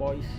Boys.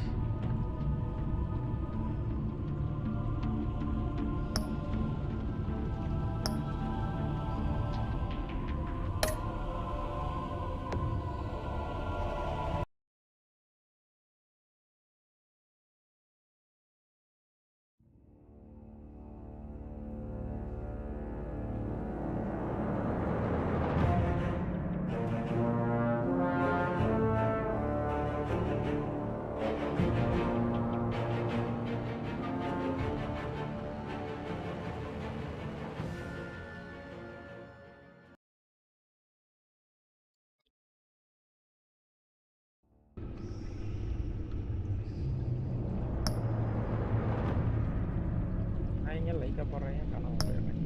Lyca போடுறேன் காணாம போயிடுறேன்.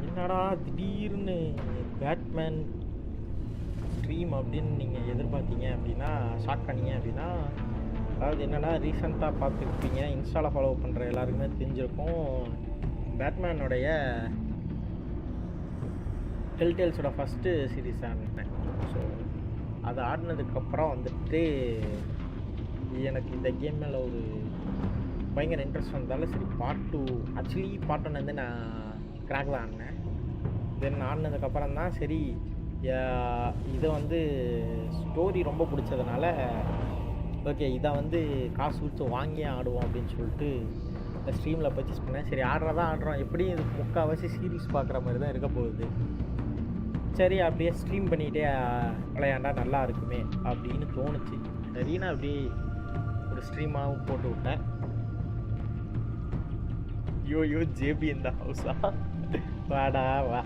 என்னடா திடீர்னு பேட்மேன் ஸ்ட்ரீம் அப்படின்னு நீங்கள் எதிர்பார்த்தீங்க அப்படின்னா ஷாக் பண்ணீங்க அப்படின்னா, அதாவது என்னென்னா ரீசெண்டாக பார்த்துருப்பீங்க, இன்ஸ்டாவில் ஃபாலோ பண்ணுற எல்லாருக்குமே தெரிஞ்சிருக்கும். பேட்மேனுடைய டெல்டேல்ஸோட ஃபஸ்ட்டு சீரீஸ் ஆடினேன். ஸோ அது ஆடினதுக்கப்புறம் வந்துட்டு எனக்கு இந்த கேம் மேலே ஒரு பயங்கர இன்ட்ரெஸ்ட் வந்தாலும் சரி, பார்ட் 2 ஆக்சுவலி பார்ட் 1 வந்து நான் கிராக்கில் ஆடினேன். தென் ஆடினதுக்கப்புறம் தான் சரி இதை வந்து ஸ்டோரி ரொம்ப பிடிச்சதுனால ஓகே இதை வந்து காசு கொடுத்து வாங்கி ஆடுவோம் அப்படின்னு சொல்லிட்டு இந்த ஸ்ட்ரீமில் பர்ச்சேஸ் பண்ணேன். சரி ஆடுறதான் ஆடுறோம், எப்படியும் இது முக்கால்வாசி சீரீஸ் பார்க்குற மாதிரி தான் இருக்க போகுது. சரி அப்படியே ஸ்ட்ரீம் பண்ணிகிட்டே விளையாண்டா நல்லா இருக்குமே அப்படின்னு தோணுச்சு. சரின்னு அப்படியே ஒரு ஸ்ட்ரீமாகவும் போட்டு விட்டேன். யோ ஜேபி இந்த ஹவுஸா, வாடா வா.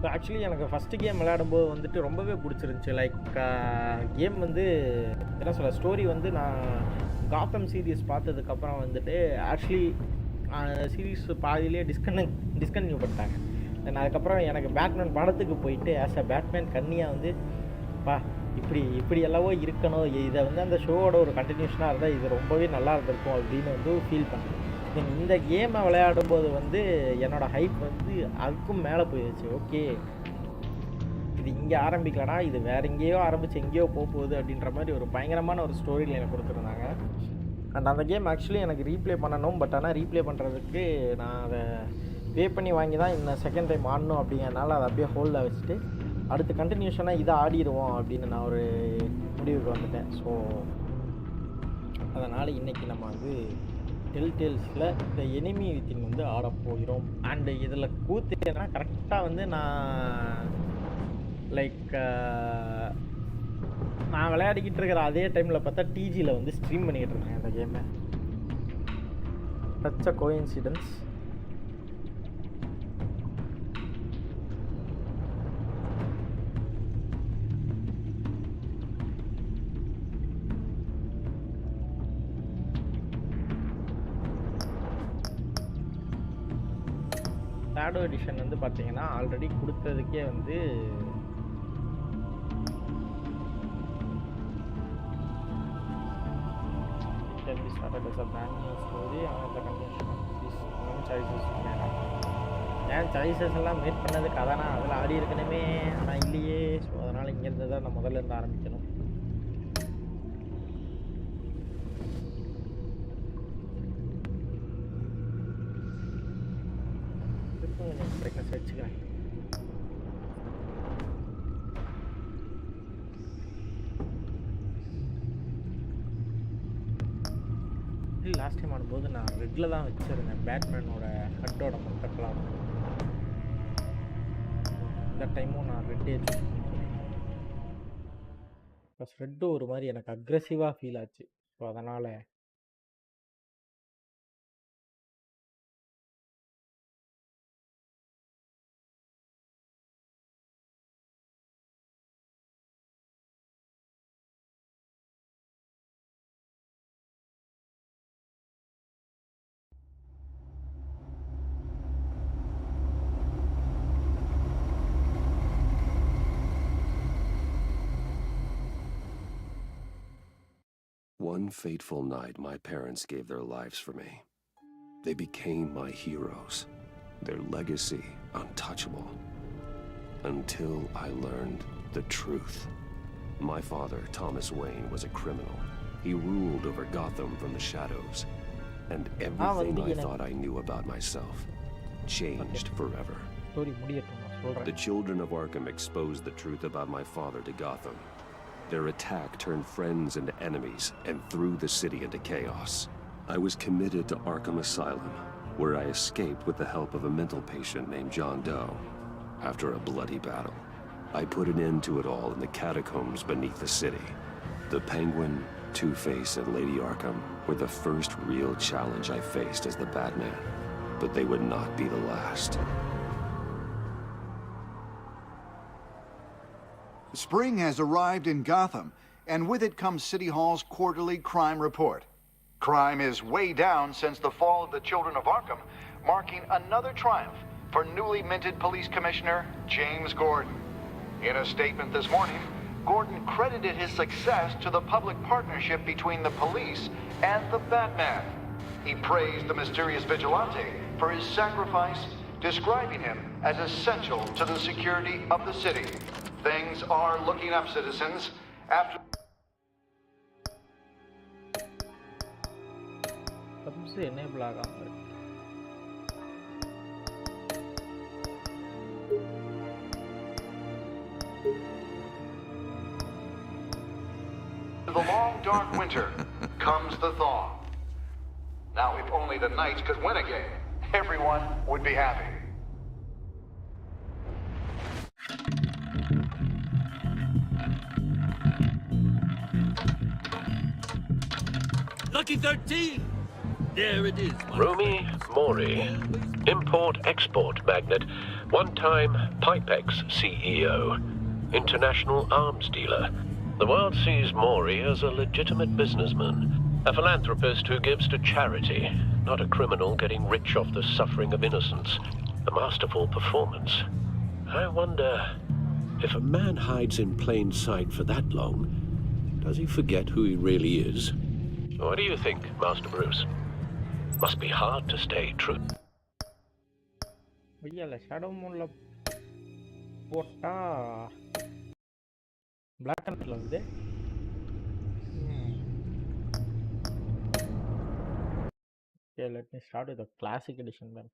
ஸோ ஆக்சுவலி எனக்கு ஃபஸ்ட்டு கேம் விளையாடும்போது வந்துட்டு ரொம்பவே பிடிச்சிருந்துச்சி. லைக் கேம் வந்து என்ன சொல்ல, ஸ்டோரி வந்து நான் காத்தம் சீரீஸ் பார்த்ததுக்கப்புறம் வந்துட்டு ஆக்சுவலி சீரீஸ் பாதியிலே டிஸ்கன்டினியூ பண்ணிட்டாங்க. தென் அதுக்கப்புறம் எனக்கு பேட்மேன் படத்துக்கு போயிட்டு ஆஸ் அ பேட்மேன் கன்னியாக வந்து இப்படி எல்லாவோ இருக்கணும், இதை வந்து அந்த ஷோவோட ஒரு கண்டினியூஷனாக இருந்தால் இது ரொம்பவே நல்லா இருந்திருக்கும் அப்படின்னு வந்து ஃபீல் பண்ணேன். இந்த கேமை விளையாடும்போது வந்து என்னோடய ஹைப் வந்து அதுக்கும் மேலே போயிடுச்சு. ஓகே இது இங்கே ஆரம்பிக்கலனா இது வேறு எங்கேயோ ஆரம்பித்து எங்கேயோ போகுது அப்படின்ற மாதிரி ஒரு பயங்கரமான ஒரு ஸ்டோரியில் எனக்கு கொடுத்துருந்தாங்க. அண்ட் அந்த கேம் ஆக்சுவலி எனக்கு ரீப்ளே பண்ணணும். பட் ஆனால் ரீப்ளே பண்ணுறதுக்கு நான் அதை பே பண்ணி வாங்கி தான் இன்னும் செகண்ட் டைம் ஆடணும் அப்படிங்கிறனால அதை அப்படியே ஹோல்டில் வச்சுட்டு அடுத்து கண்டினியூஷனாக இதை ஆடிடுவோம் அப்படின்னு நான் ஒரு முடிவுக்கு வந்துட்டேன். ஸோ அதனால் இன்றைக்கி நம்ம வந்து டெல்டேல்ஸில் இந்த எனிமி வித்தின் வந்து ஆட போகிறோம். அண்டு இதில் கூத்து என்னன்னா கரெக்டாக வந்து நான் லைக் நான் விளையாடிக்கிட்டு இருக்கிற அதே டைமில் பார்த்தா டிஜியில் வந்து ஸ்ட்ரீம் பண்ணிக்கிட்டு இருக்கேன் இந்த கேமை. Such a coincidence. Shadow edition வந்து பார்த்தீங்கன்னா ஆல்ரெடி கொடுத்ததுக்கே வந்து ஏன் சாய்ஸஸ் எல்லாம் மேட் பண்ணதுக்கு அதானா அதில் ஆடி இருக்கணுமே, ஆனால் இல்லையே. ஸோ அதனால் இங்கேருந்து தான் நான் முதல்ல இருந்து ஆரம்பிக்கணும். பிரைட்னஸ் வச்சுக்கிறேன். லாஸ்ட் டைம் ஆடும்போது நான் ரெட்டில் தான் வச்சுருந்தேன் பேட்மேனோட ஹட்டோட மொத்தக்கெல்லாம். இந்த டைமும் நான் ரெட்டே சூஸ் பண்ணிக்கிறேன். ப்ளஸ் ரெட்டு ஒரு மாதிரி எனக்கு அக்ரெசிவாக ஃபீல் ஆச்சு. ஸோ அதனால் One fateful night, my parents gave their lives for me. They became my heroes, their legacy untouchable. Until I learned the truth. My father, Thomas Wayne, was a criminal. He ruled over Gotham from the shadows. And everything I thought I knew about myself changed forever. The children of Arkham exposed the truth about my father to Gotham. Their attack turned friends into enemies and threw the city into chaos. I was committed to Arkham Asylum, where I escaped with the help of a mental patient named John Doe. After a bloody battle, I put an end to it all in the catacombs beneath the city. The Penguin, Two-Face, and Lady Arkham were the first real challenge I faced as the Batman, but they would not be the last. Spring has arrived in Gotham, and with it comes City Hall's quarterly crime report. Crime is way down since the fall of the Children of Arkham, marking another triumph for newly minted Police Commissioner James Gordon. In a statement this morning, Gordon credited his success to the public partnership between the police and the Batman. He praised the mysterious vigilante for his sacrifice, describing him as essential to the security of the city. Things are looking up, citizens. After the long, dark winter comes the thaw. Now, if only the Knights could win again, everyone would be happy. Lucky 13! There it is. Rumi Mori, import-export magnate, one-time Pipex CEO, international arms dealer. The world sees Mori as a legitimate businessman, a philanthropist who gives to charity, not a criminal getting rich off the suffering of innocence. A masterful performance. I wonder, if a man hides in plain sight for that long, does he forget who he really is? What do you think, Master Bruce? Must be hard to stay true. Black and white. Okay, let me start with the classic edition then.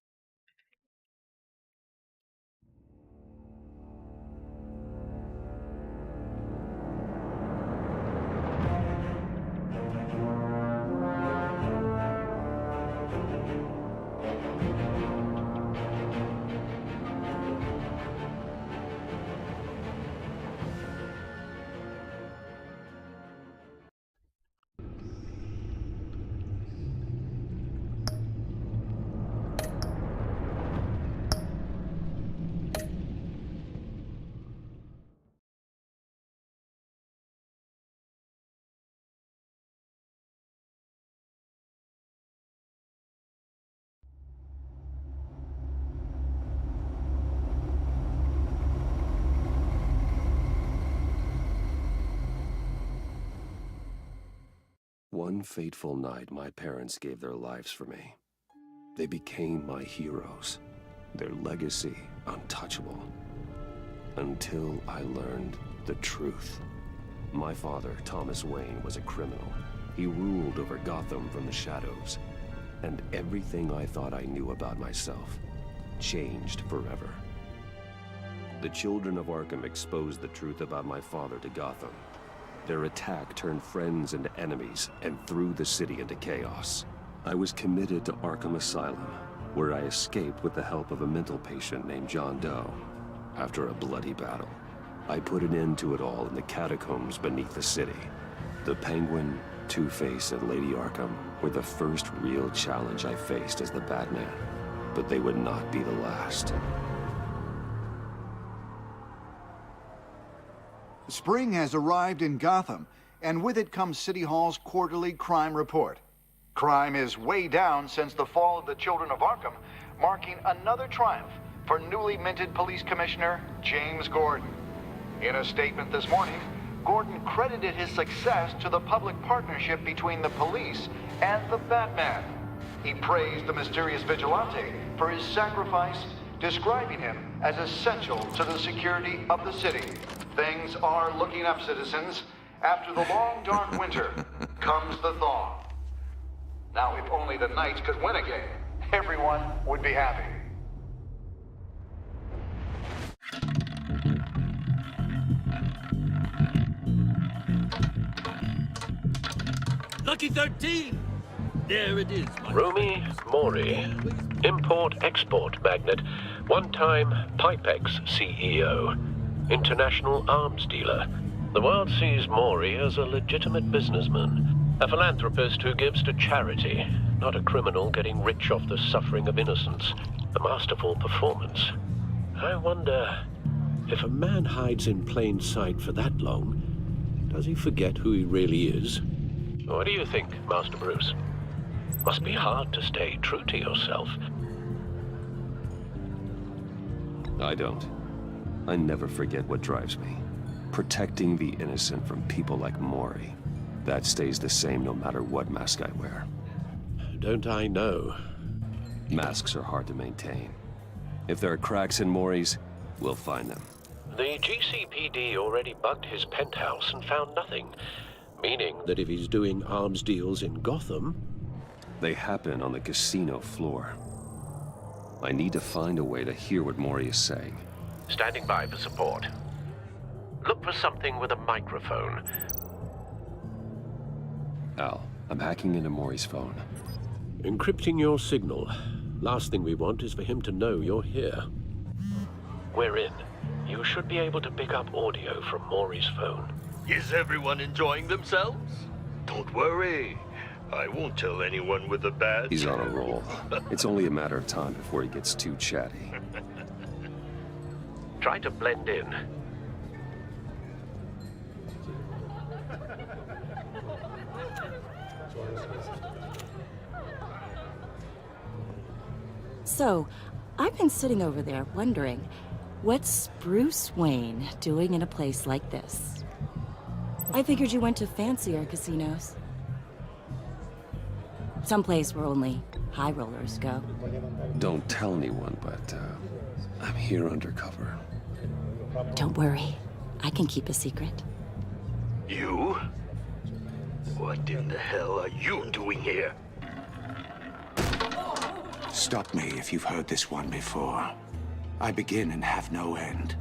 One fateful night, my parents gave their lives for me. They became my heroes, their legacy untouchable. Until I learned the truth. My father, Thomas Wayne, was a criminal. He ruled over Gotham from the shadows. And everything I thought I knew about myself changed forever. The children of Arkham exposed the truth about my father to Gotham. Their attack turned friends into enemies and threw the city into chaos. I was committed to Arkham Asylum, where I escaped with the help of a mental patient named John Doe. After a bloody battle, I put an end to it all in the catacombs beneath the city. The Penguin, Two-Face, and Lady Arkham were the first real challenge I faced as the Batman, but they would not be the last. Spring has arrived in Gotham, and with it comes City Hall's quarterly crime report. Crime is way down since the fall of the Children of Arkham, marking another triumph for newly minted Police Commissioner James Gordon. In a statement this morning, Gordon credited his success to the public partnership between the police and the Batman. He praised the mysterious vigilante for his sacrifice, describing him as essential to the security of the city. Things are looking up, citizens. After the long, dark winter comes the thaw. Now, if only the Knights could win again, everyone would be happy. Lucky 13! There it is, my Rumi Mori, import-export magnate, one-time Pipex CEO, international arms dealer. The world sees Mori as a legitimate businessman, a philanthropist who gives to charity, not a criminal getting rich off the suffering of innocence. A masterful performance. I wonder, if a man hides in plain sight for that long, does he forget who he really is? What do you think, Master Bruce? Must be hard to stay true to yourself. I don't. I never forget what drives me. Protecting the innocent from people like Mori. That stays the same no matter what mask I wear. Don't I know? Masks are hard to maintain. If there are cracks in Mori's, we'll find them. The GCPD already bugged his penthouse and found nothing. Meaning that if he's doing arms deals in Gotham... They happen on the casino floor. I need to find a way to hear what Mori is saying. Standing by for support. Look for something with a microphone. Al, I'm hacking into Mori's phone. Encrypting your signal. Last thing we want is for him to know you're here. We're in. You should be able to pick up audio from Mori's phone. Is everyone enjoying themselves? Don't worry. I won't tell anyone with a badge. He's on a roll. It's only a matter of time before he gets too chatty. Try to blend in. So, I've been sitting over there wondering, what's Bruce Wayne doing in a place like this? I figured you went to fancier casinos. Someplace where only high rollers go. Don't tell anyone, but I'm here undercover. Don't worry, I can keep a secret. You? What in the hell are you doing here? Stop me if you've heard this one before. I begin and have no end.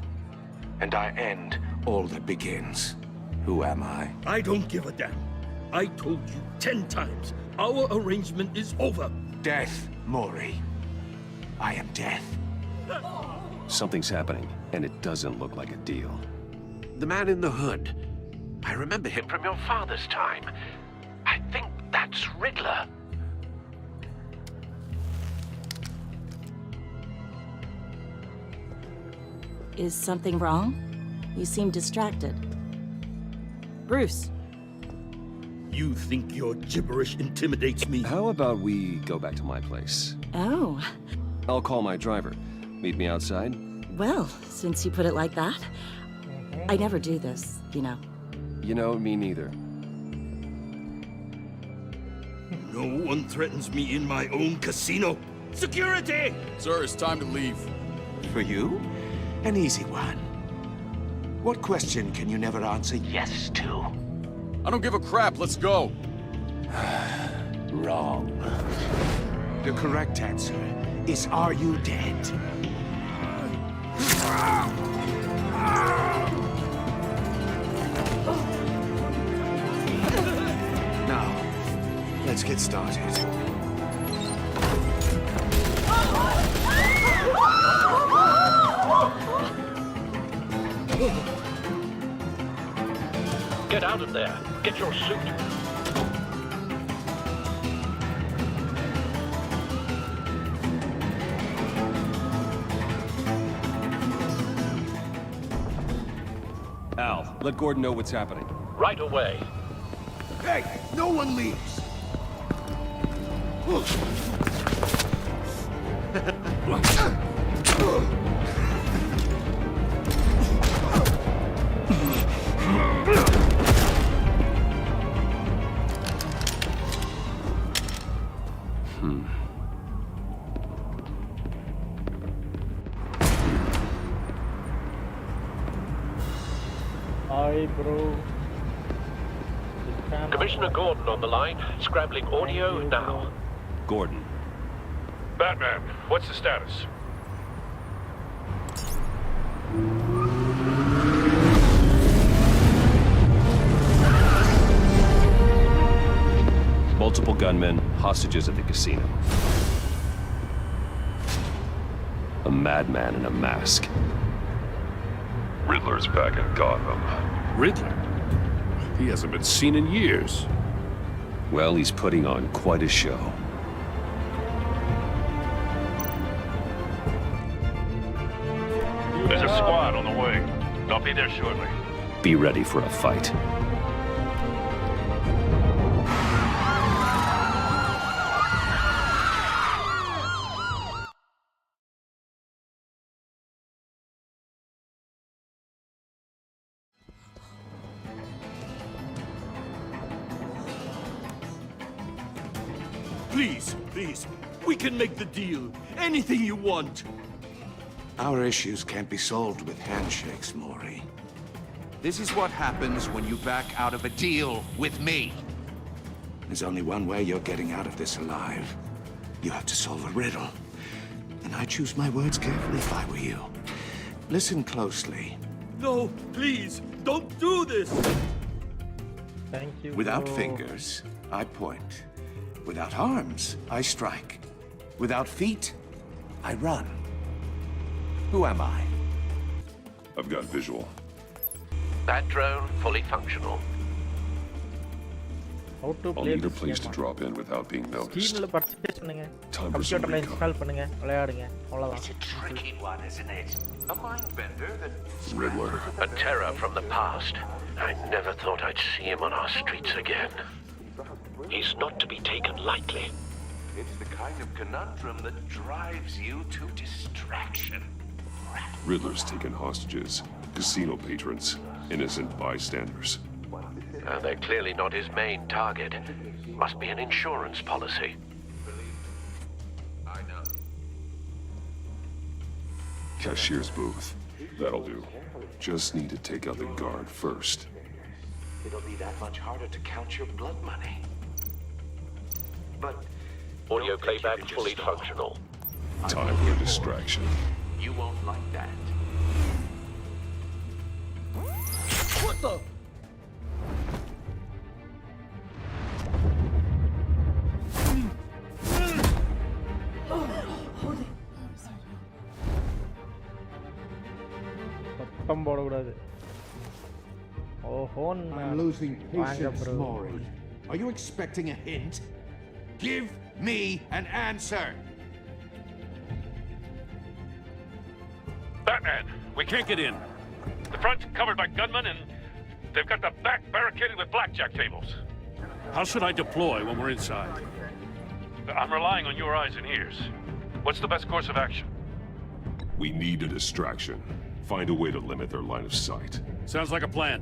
And I end all that begins. Who am I? I don't give a damn. I told you 10 times. Our arrangement is over. Death, Mori. I am death. Something's happening, and it doesn't look like a deal. The man in the hood. I remember him from your father's time. I think that's Riddler. Is something wrong? You seem distracted. Bruce. You think your gibberish intimidates me? How about we go back to my place? Oh, I'll call my driver. Meet me outside? well, since you put it like that. I never do this, you know. You know, me neither. No one threatens me in my own casino. Security! Sir, it's time to leave. For you? An easy one. What question can you never answer yes to? I don't give a crap, let's go. Wrong. The correct answer is, are you dead? Now, let's get started. Get out of there. Get your suit. Al, let Gordon know what's happening. Right away. Hey, no one leaves! Hi, bro. Commissioner Gordon on the line, scrambling audio now. Gordon. Batman, what's the status? Multiple gunmen, hostages at the casino. A madman in a mask. Riddler's back in Gotham. Riddler? He hasn't been seen in years. Well, he's putting on quite a show. There's a squad on the way. I'll be there shortly. Be ready for a fight. Please, we can make the deal. Anything you want. Our issues can't be solved with handshakes, Maury. This is what happens when you back out of a deal with me. There's only one way you're getting out of this alive. You have to solve a riddle. And I choose my words carefully if I were you. Listen closely. No, please, don't do this. Thank you. Without bro. fingers, I point. Without arms, I strike. Without feet, I run. Who am I? I've got visual. That drone fully functional. How to I'll play need a this place to game. drop in without being noticed. Steamல purchase பண்ணுங்க. Time for some கம்ப்யூட்டர்ல recon. Install பண்ணுங்க. விளையாடுங்க. அவ்வளவுதான். It's a tricky one, isn't it? A mind bender that... Riddler. A terror from the past. I never thought I'd see him on our streets again. He's not to be taken lightly. It's the kind of conundrum that drives you to distraction. Riddler's taken hostages. Casino patrons. Innocent bystanders. They're clearly not his main target. Must be an insurance policy. I know. Cashier's booth. That'll do. Just need to take out the guard first. It'll be that much harder to count your blood money. But... Audio don't think you playback can fully just functional. Time for a distraction. You won't like that. What the? சத்தம் போடக்கூடாது. ஓஹோ. I'm losing வாங்க patience, bro. Maury. Are you expecting a hint? Give me an answer! Batman, we can't get in. The front's covered by gunmen and they've got the back barricaded with blackjack tables. How should I deploy when we're inside? I'm relying on your eyes and ears. What's the best course of action? We need a distraction. Find a way to limit their line of sight. Sounds like a plan.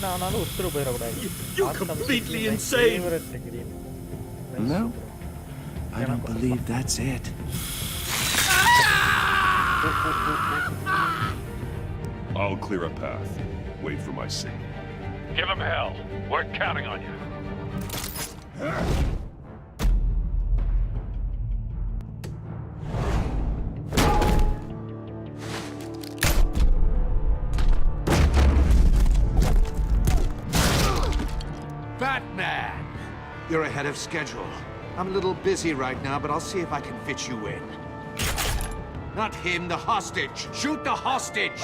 நானாலும் உத்தரவு போயிடக்கூடாது. You're completely insane. No, I don't believe that's it. I'll clear a path. Wait for my signal. Give him hell. We're counting on you. Batman! You're ahead of schedule. I'm a little busy right now, but I'll see if I can fit you in. Not him, the hostage! Shoot the hostage!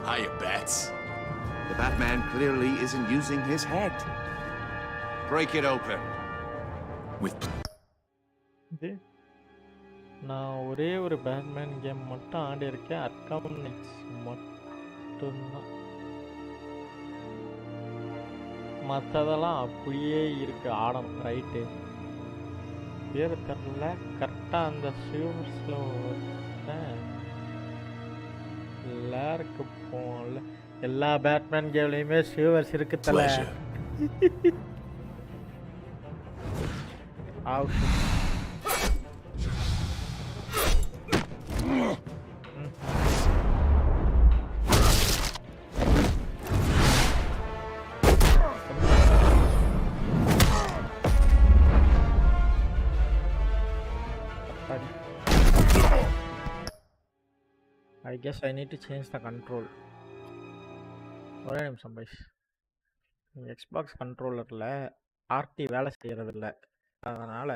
Hiya, Bats. The Batman clearly isn't using his head. Break it open. With இது நான் ஒரே ஒரு Batman game மட்டும் ஆடி இருக்கேன். Arkam nights மட்டும்தான். மற்றதெல்லாம் அப்படியே இருக்கு. ஆடணும் ரைட்டு பேர் தெரில. கரெக்டாக அந்த சிவர்ஸில் எல்லாருக்கு போகல. எல்லா பேட்மேன் கேம்லையுமே சிவர்ஸ் இருக்கு தல. I guess I need to change the control. ஒரே நிமிஷம் பைஸ். எக்ஸ்பாக்ஸ் கண்ட்ரோலரில் ஆர்டி வேலை செய்கிறதில்ல. அதனால்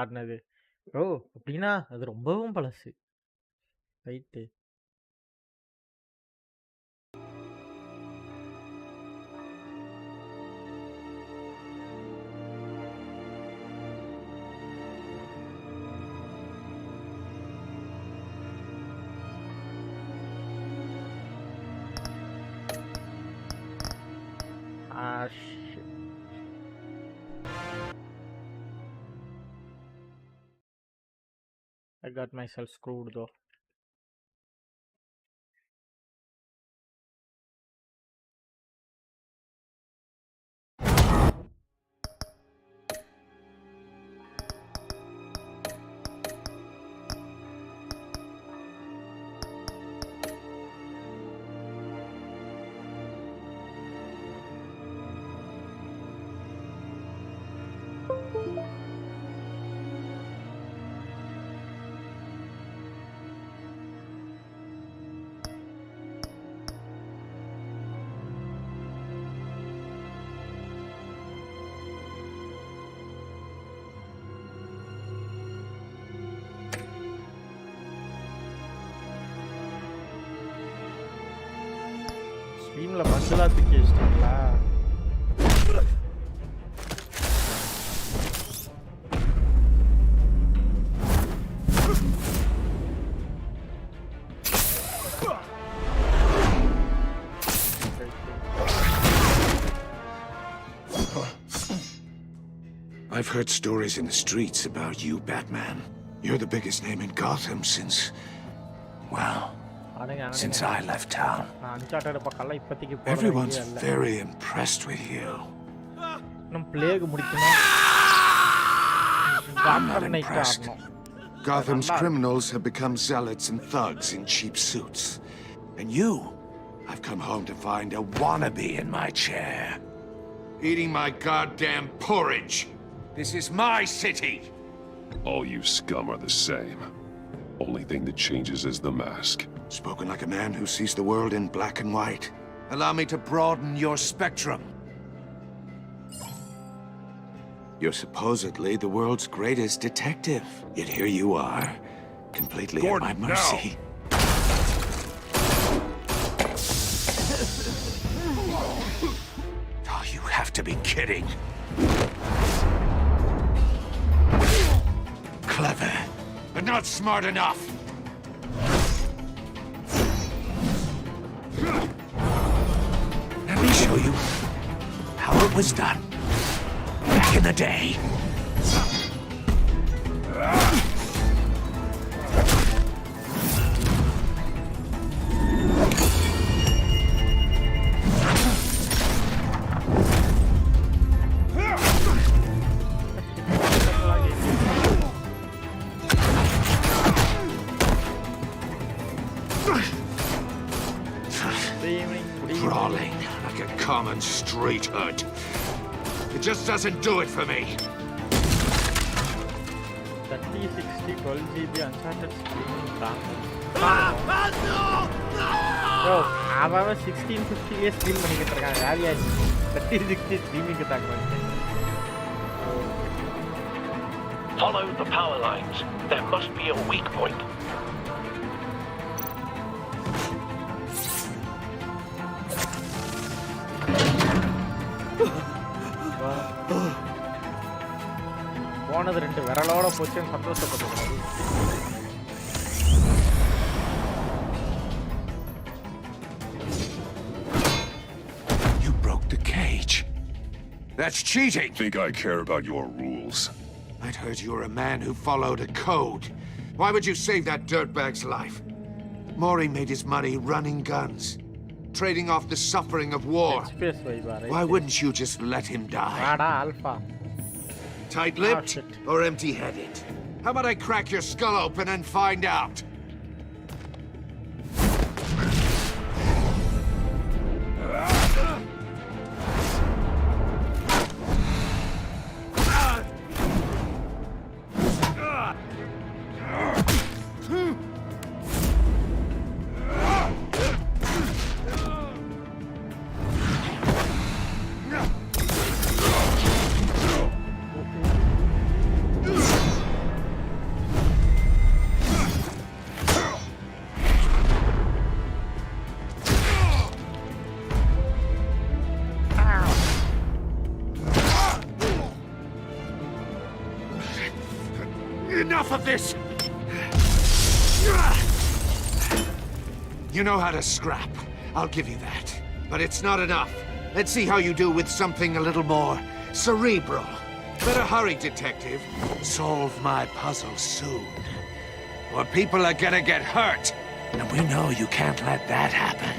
ஆடினது. ஓ அப்படின்னா அது ரொம்பவும் பழசு. Right. Shit. I got myself screwed though. ஸ்ட்ரீம்ல பஸ்ஸெல்லாம் தூக்கி வச்சிட்டீங்களா? I've heard stories in the streets about you, Batman. You're the biggest name in Gotham since, well, since I left town. Everyone's very impressed with you. I'm not impressed. Gotham's criminals have become zealots and thugs in cheap suits. And you, I've come home to find a wannabe in my chair. Eating my goddamn porridge. This is my city! All you scum are the same. Only thing that changes is the mask. Spoken like a man who sees the world in black and white. Allow me to broaden your spectrum. You're supposedly the world's greatest detective. Yet here you are, completely Gordon, at my mercy. Oh, you have to be kidding. Clever, but not smart enough. Let me show you how it was done back in the day. Brawling like a common street hood. It just doesn't do it for me. 30, 60, 12 GB uncharted streaming Yo, அவன் 1650 stream பண்ணிக்கிட்டு இருக்காங்க. யாரியாச்சு 30, 60 ஸ்ட்ரீமிங்க்கு தாக்குறாங்க. Follow the power lines. There must be a weak point. எப்படியாவது 2 விரலோட போச்சுன்னு சந்தோஷப்பட்டுக்கிறாரு. You broke the cage. That's cheating! Think I care about your rules? I'd heard you were a man who followed a code. Why would you save that dirtbag's life? Mori made his money running guns, trading off the suffering of war. Why wouldn't you just let him die? Alpha. Tight-lipped or empty-headed? How about I crack your skull open and find out? Enough of this! You know how to scrap. I'll give you that. But it's not enough. Let's see how you do with something a little more cerebral. Better hurry, detective. Solve my puzzle soon. Or people are gonna get hurt. And we know you can't let that happen.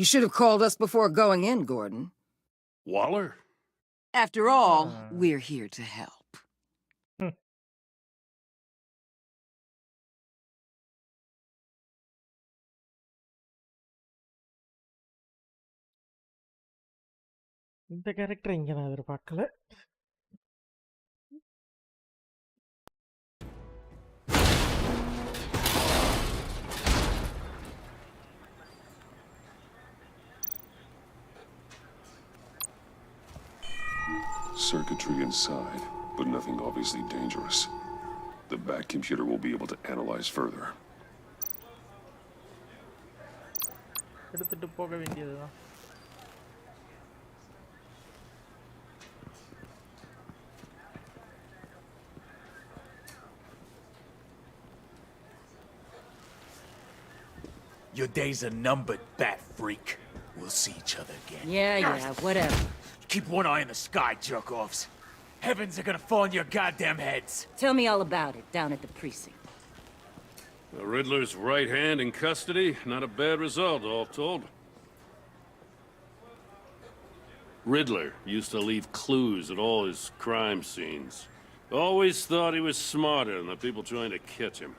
You should have called us before going in, Gordon. Waller? After all, we're here to help. இந்த character இங்க நான் எதிர்பார்க்கல. Circuitry inside, but nothing obviously dangerous. The back computer will be able to analyze further. எடுத்துட்டு போக வேண்டியதுதான். Your days are numbered, bat freak. We'll see each other again. Yeah, whatever. Keep one eye in the sky, jerk-offs. Heavens are gonna fall on your goddamn heads. Tell me all about it down at the precinct. The Riddler's right hand in custody. Not a bad result, all told. Riddler used to leave clues at all his crime scenes. Always thought he was smarter than the people trying to catch him.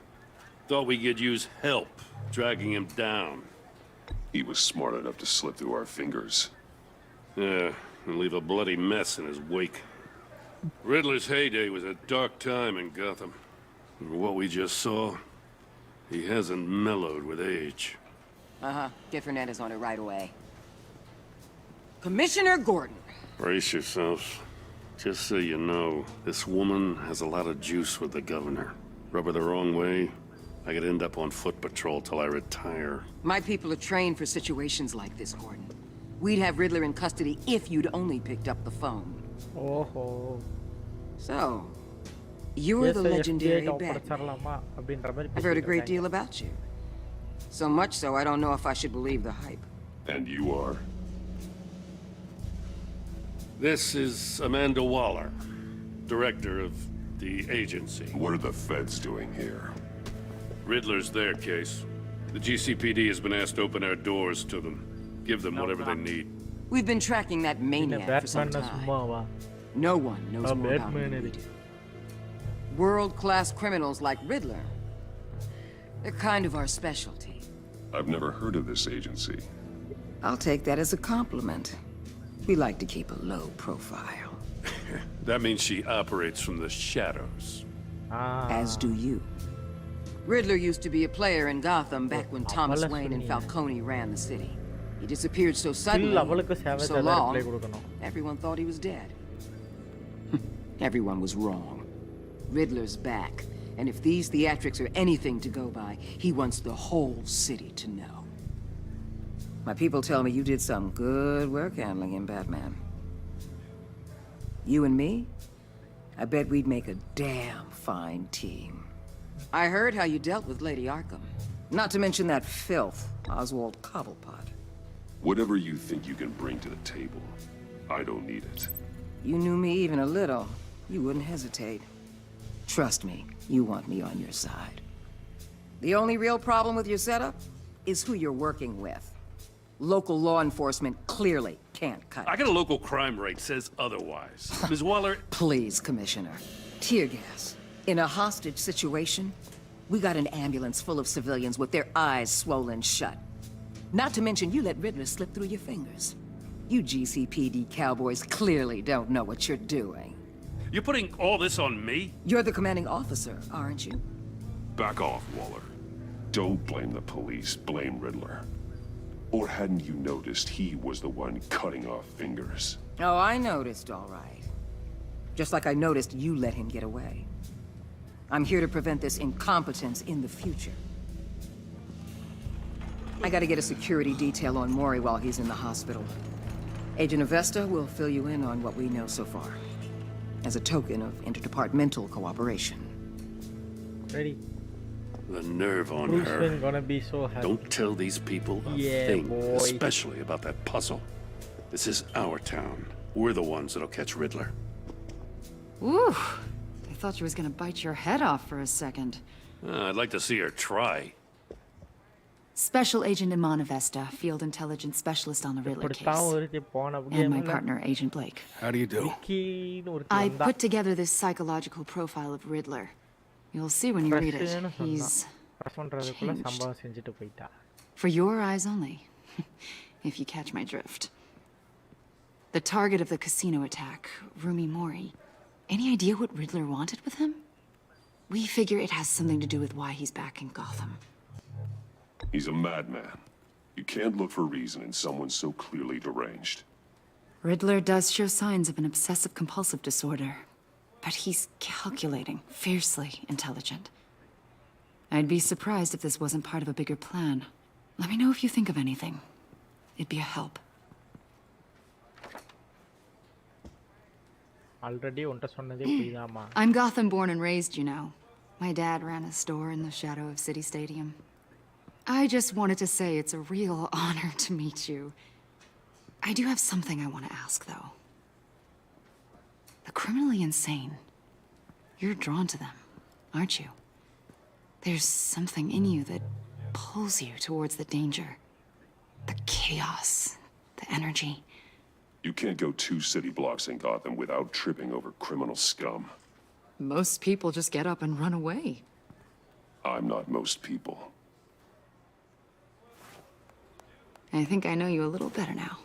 Thought we could use help dragging him down. He was smart enough to slip through our fingers. Yeah, and leave a bloody mess in his wake. Riddler's heyday was a dark time in Gotham. And what we just saw, he hasn't mellowed with age. Get Fernandez on it right away. Commissioner Gordon. Brace yourselves. Just so you know, this woman has a lot of juice with the governor. Rub her the wrong way, I could end up on foot patrol till I retire. My people are trained for situations like this, Gordon. We'd have Riddler in custody if you'd only picked up the phone. Oh. So, you're the legendary Batman. I've heard a great deal about you. So much so, I don't know if I should believe the hype. And you are? This is Amanda Waller, director of the agency. What are the feds doing here? Riddler's their case. The GCPD has been asked to open our doors to them. Give them whatever they need. We've been tracking that maniac for some time. No one knows more about him than we do. World-class criminals like Riddler. They're kind of our specialty. I've never heard of this agency. I'll take that as a compliment. We like to keep a low profile. That means she operates from the shadows. As do you. Riddler used to be a player in Gotham back when Thomas Wayne and Falcone ran the city. He disappeared so suddenly, for so long, everyone thought he was dead. Everyone was wrong. Riddler's back, and if these theatrics are anything to go by, he wants the whole city to know. My people tell me you did some good work handling him, Batman. You and me? I bet we'd make a damn fine team. I heard how you dealt with Lady Arkham. Not to mention that filth, Oswald Cobblepot. Whatever you think you can bring to the table, I don't need it. You knew me even a little, you wouldn't hesitate. Trust me, you want me on your side. The only real problem with your setup is who you're working with. Local law enforcement clearly can't cut it. I got a local crime rate says otherwise. Ms. Waller... Please, Commissioner. Tear gas. In a hostage situation, we got an ambulance full of civilians with their eyes swollen shut. Not to mention you let Riddler slip through your fingers. You GCPD cowboys clearly don't know what you're doing. You're putting all this on me? You're the commanding officer, aren't you? Back off, Waller. Don't blame the police, blame Riddler. Or hadn't you noticed he was the one cutting off fingers? Oh, I noticed, all right. Just like I noticed you let him get away. I'm here to prevent this incompetence in the future. I gotta get a security detail on Mori while he's in the hospital. Agent Avesta will fill you in on what we know so far, as a token of interdepartmental cooperation. Ready? The nerve on Bruce her. Wayne gonna be so happy. Don't tell these people a thing, especially about that puzzle. This is our town. We're the ones that'll catch Riddler. Ooh, I thought she was gonna bite your head off for a second. I'd like to see her try. Special Agent Iman Avesta, Field Intelligence Specialist on the Riddler case. And my partner, Agent Blake. How do you do? I put together this psychological profile of Riddler. You'll see when you read it. He's changed. For your eyes only, if you catch my drift. The target of the casino attack, Rumi Mori. Any idea what Riddler wanted with him? We figure it has something to do with why he's back in Gotham. He's a madman. You can't look for reason in someone so clearly deranged. Riddler does show signs of an obsessive-compulsive disorder, but he's calculating, fiercely intelligent. I'd be surprised if this wasn't part of a bigger plan. Let me know if you think of anything. It'd be a help. I'm Gotham born and raised, you know. My dad ran a store in the shadow of City Stadium. I just wanted to say it's a real honor to meet you. I do have something I want to ask, though. The criminally insane. You're drawn to them, aren't you? There's something in you that pulls you towards the danger. The chaos, the energy. You can't go 2 city blocks in Gotham without tripping over criminal scum. Most people just get up and run away. I'm not most people. I think I know you a little better now.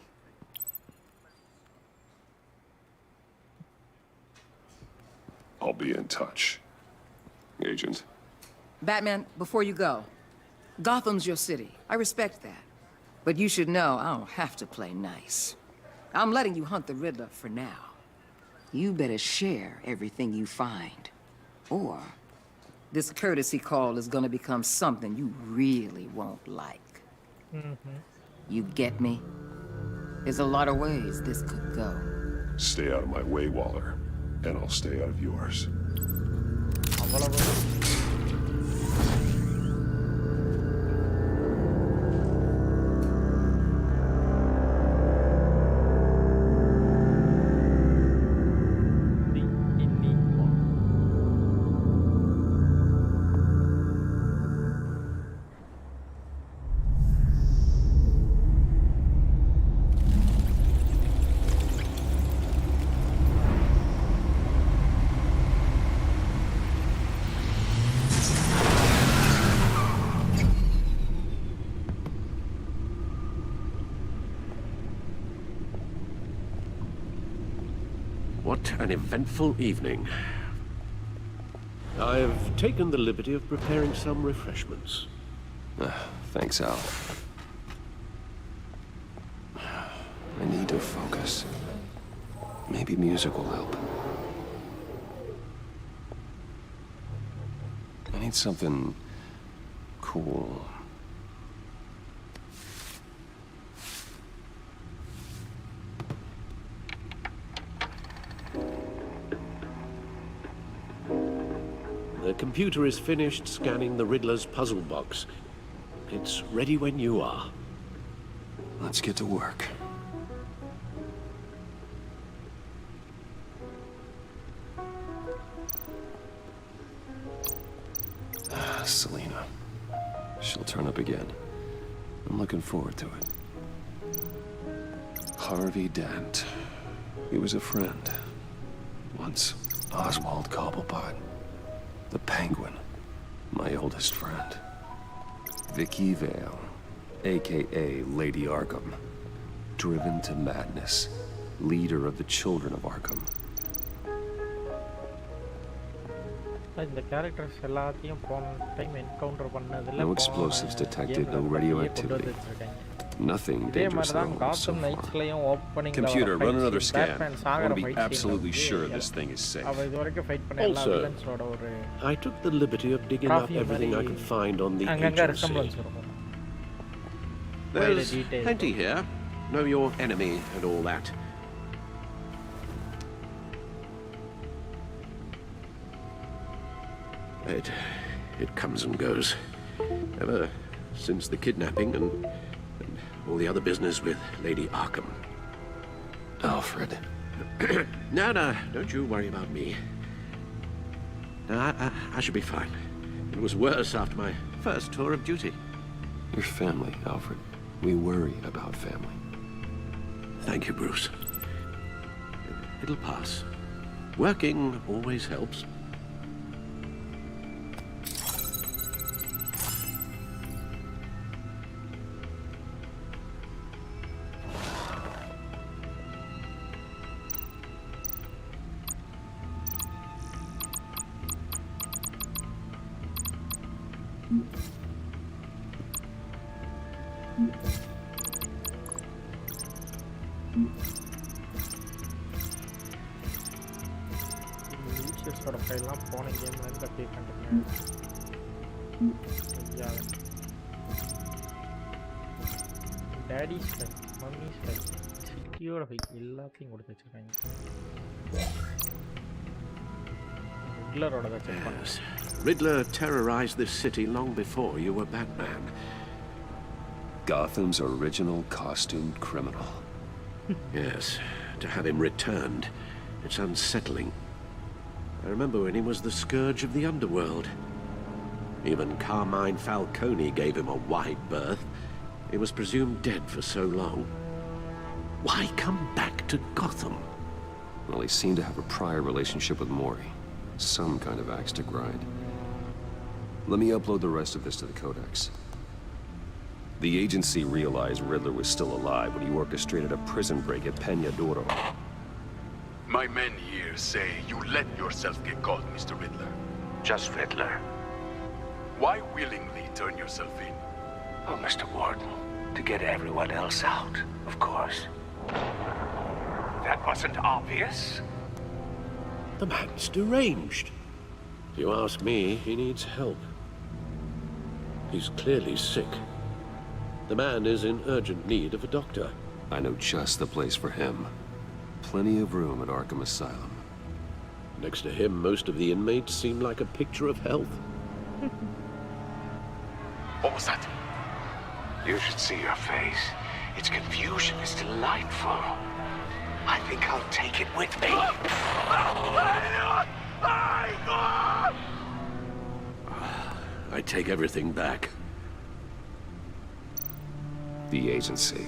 I'll be in touch. Agent. Batman, before you go, Gotham's your city. I respect that. But you should know I don't have to play nice. I'm letting you hunt the Riddler for now. You better share everything you find. Or this courtesy call is gonna become something you really won't like. You get me? There's a lot of ways this could go. Stay out of my way, Waller, and I'll stay out of yours. What an eventful evening. I've taken the liberty of preparing some refreshments. Thanks, Al. I need to focus. Maybe music will help. I need something cool. The computer is finished scanning the Riddler's puzzle box. It's ready when you are. Let's get to work. Selena. She'll turn up again. I'm looking forward to it. Harvey Dent. He was a friend. Once, Oswald Cobblepot. The Penguin. My oldest friend. Vicky Vale, a.k.a. Lady Arkham. Driven to madness. Leader of the Children of Arkham. இந்த characters எல்லாத்தையும் போன time encounter பண்ணதுல No explosives detected, no radio activity. Nothing dangerous at all so far. Computer, run another scan. I want to be absolutely sure this thing is safe. Also, I took the liberty of digging up everything I could find on the agency. There's plenty here. Know your enemy and all that. It comes and goes. Ever since the kidnapping and all the other business with Lady Arkham. Alfred. No, don't you worry about me. No, I should be fine. It was worse after my first tour of duty. Your family, Alfred. We worry about family. Thank you, Bruce. It'll pass. Working always helps. Daddy's fight, Mummy's fight, Cityயோட fight எல்லாத்தையும் கொடுத்து வச்சிருக்காங்க. Yes. Riddler terrorized this city long before you were Batman. Gotham's original costumed criminal. Yes, to have him returned, it's unsettling. I remember when he was the scourge of the underworld. Even Carmine Falcone gave him a wide berth. He was presumed dead for so long. Why come back to Gotham? Well, he seemed to have a prior relationship with Mori. Some kind of axe to grind. Let me upload the rest of this to the Codex. The agency realized Riddler was still alive when he orchestrated a prison break at Peñadoro. My men here say you let yourself get caught, Mr. Riddler. Just Riddler. Why willingly turn yourself in? Oh, Mr. Warden, to get everyone else out, of course. That wasn't obvious. The man's deranged. If you ask me, he needs help. He's clearly sick. The man is in urgent need of a doctor. I know just the place for him. Plenty of room at Arkham Asylum. Next to him, most of the inmates seem like a picture of health. What was that? You should see your face. Its confusion is delightful. I think I'll take it with me. I take everything back. The agency.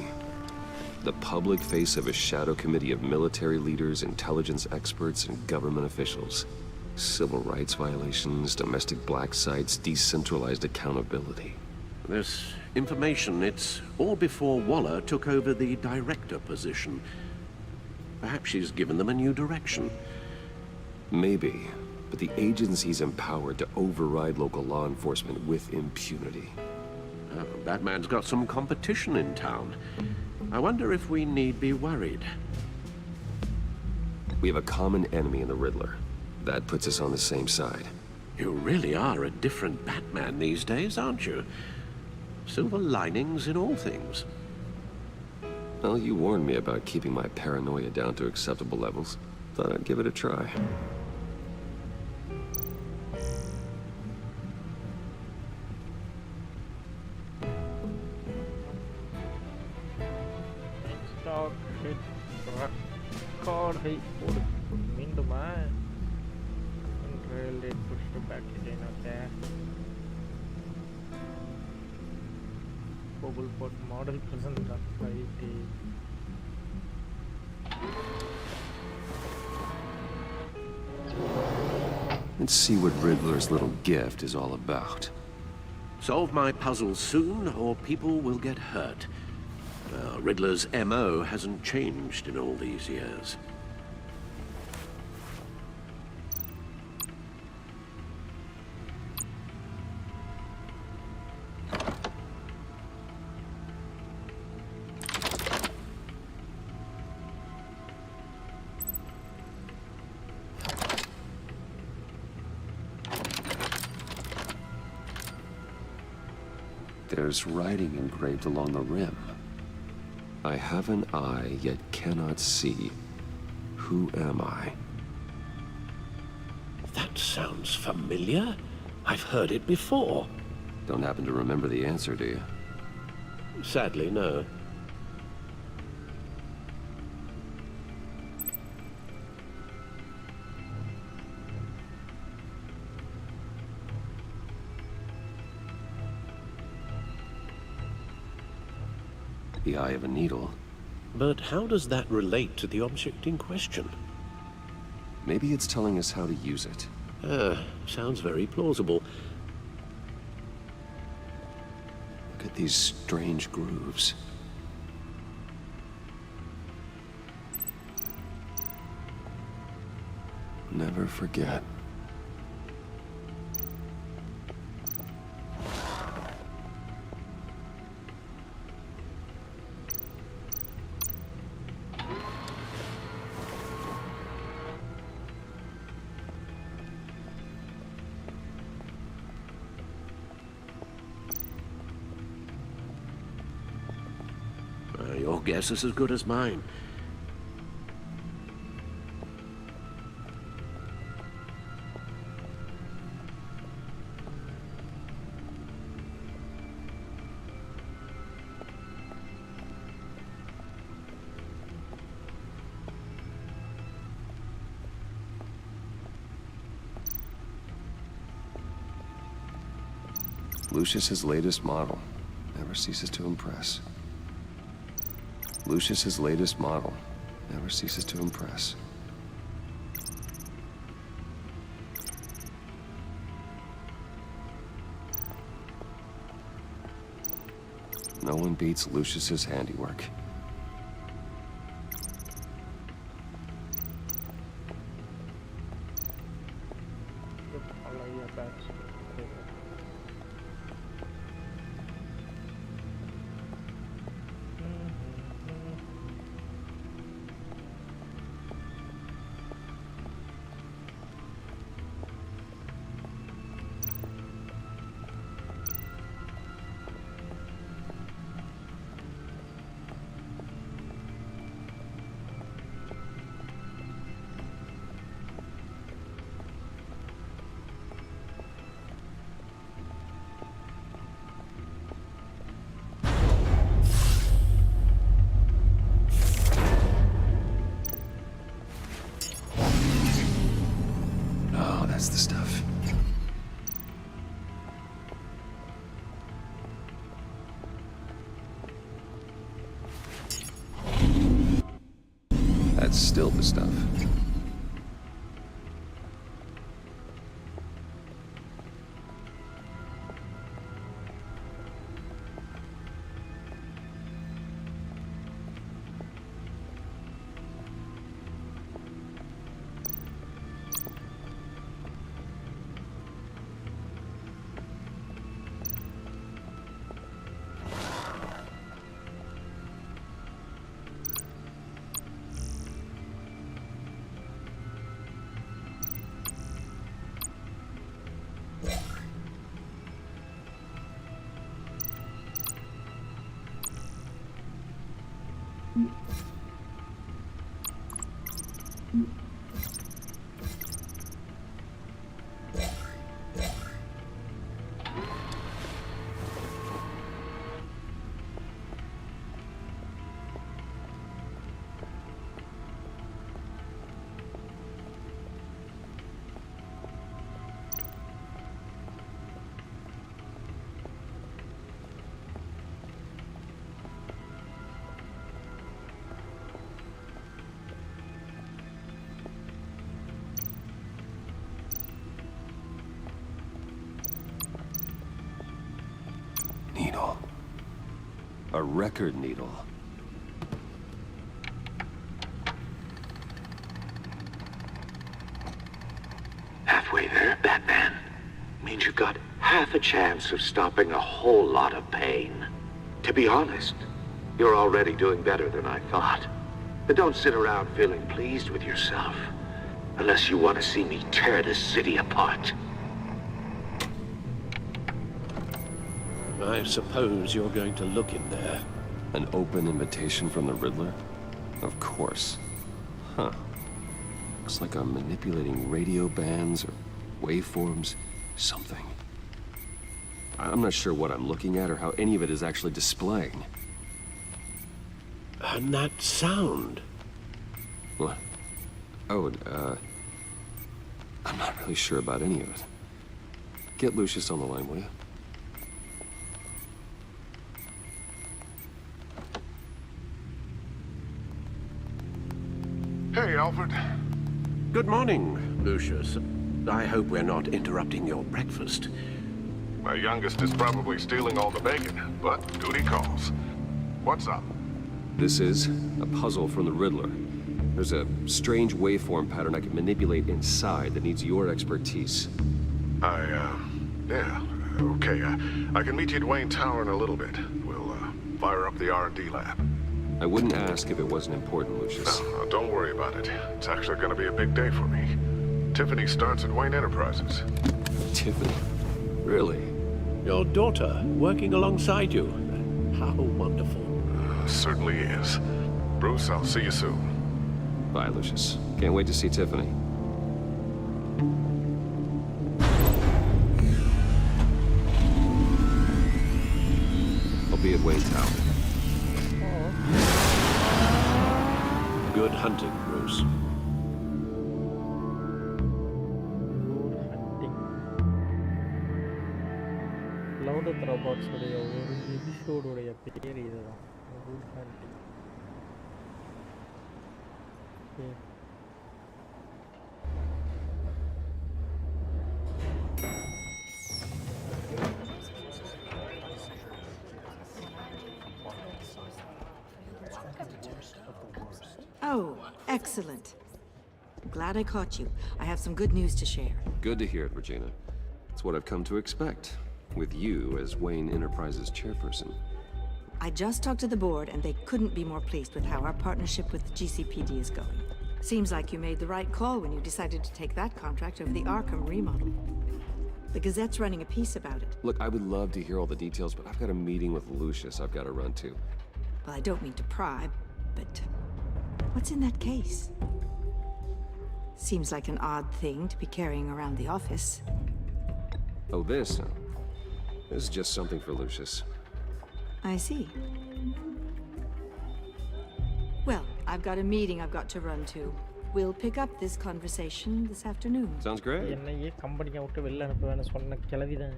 The public face of a shadow committee of military leaders, intelligence experts, and government officials. Civil rights violations, domestic black sites, decentralized accountability. This information, it's all before Waller took over the director position. Perhaps she's given them a new direction. Maybe, but the agency's empowered to override local law enforcement with impunity. Oh, Batman's got some competition in town. I wonder if we need be worried. We have a common enemy in the Riddler. That puts us on the same side. You really are a different Batman these days, aren't you? Silver linings in all things. Well, you warned me about keeping my paranoia down to acceptable levels. Thought I'd give it a try. Stock hit record high மீண்டுமா rail rate pushed back again. Okay. Bubble pot model present at 580. Let's see what Riddler's little gift is all about. Solve my puzzle soon, or people will get hurt. Riddler's MO hasn't changed in all these years. There's writing engraved along the rim. I have an eye, yet cannot see. Who am I? That sounds familiar. I've heard it before. Don't happen to remember the answer, do you? Sadly, no. The eye of a needle. But how does that relate to the object in question? Maybe it's telling us how to use it. Sounds very plausible. Look at these strange grooves. Never forget. Your guess is as good as mine. Lucius's latest model. Never ceases to impress. Lucius's latest model. Never ceases to impress. No one beats Lucius's handiwork. That's the stuff. That's still the stuff. Needle. A record needle. Halfway there, Batman. Means you've got half a chance of stopping a whole lot of pain. To be honest, you're already doing better than I thought. But don't sit around feeling pleased with yourself. Unless you want to see me tear this city apart. I suppose you're going to look in there. An open invitation from the Riddler? Of course. Huh. Looks like I'm manipulating radio bands or waveforms, something. I'm not sure what I'm looking at or how any of it is actually displaying. And that sound. What? Oh, I'm not really sure about any of it. Get Lucius on the line, will you? Hey, Alfred. Good morning, Lucius. I hope we're not interrupting your breakfast. My youngest is probably stealing all the bacon, but duty calls. What's up? This is a puzzle from the Riddler. There's a strange waveform pattern I can manipulate inside that needs your expertise. Yeah, okay. I can meet you at Wayne Tower in a little bit. We'll, fire up the R&D lab. I wouldn't ask if it wasn't important, Lucius. No, don't worry about it. It's actually gonna be a big day for me. Tiffany starts at Wayne Enterprises. Tiffany? Really? Your daughter working alongside you. How wonderful. Certainly is. Bruce, I'll see you soon. Bye, Lucius. Can't wait to see Tiffany. I'll be at Wayne Tower. Good hunting, Bruce. Loud with Robots உடைய ஒரு episode உடைய பேர் இதுதான். Good hunting. Okay. Oh, excellent. Glad I caught you. I have some good news to share. Good to hear it, Regina. It's what I've come to expect, with you as Wayne Enterprises chairperson. I just talked to the board, and they couldn't be more pleased with how our partnership with the GCPD is going. Seems like you made the right call when you decided to take that contract over the Arkham remodel. The Gazette's running a piece about it. Look, I would love to hear all the details, but I've got a meeting with Lucius I've got to run to. Well, I don't mean to pry, but what's in that case? Seems like an odd thing to be carrying around the office. Oh, this? This is just something for Lucius. I see. Well, I've got a meeting I've got to run to. We'll pick up this conversation this afternoon. Sounds great. என்னையே கம்பெனியை விட்டு வெளில அனுப்புவேன்னு சொன்ன கிளவிதான்.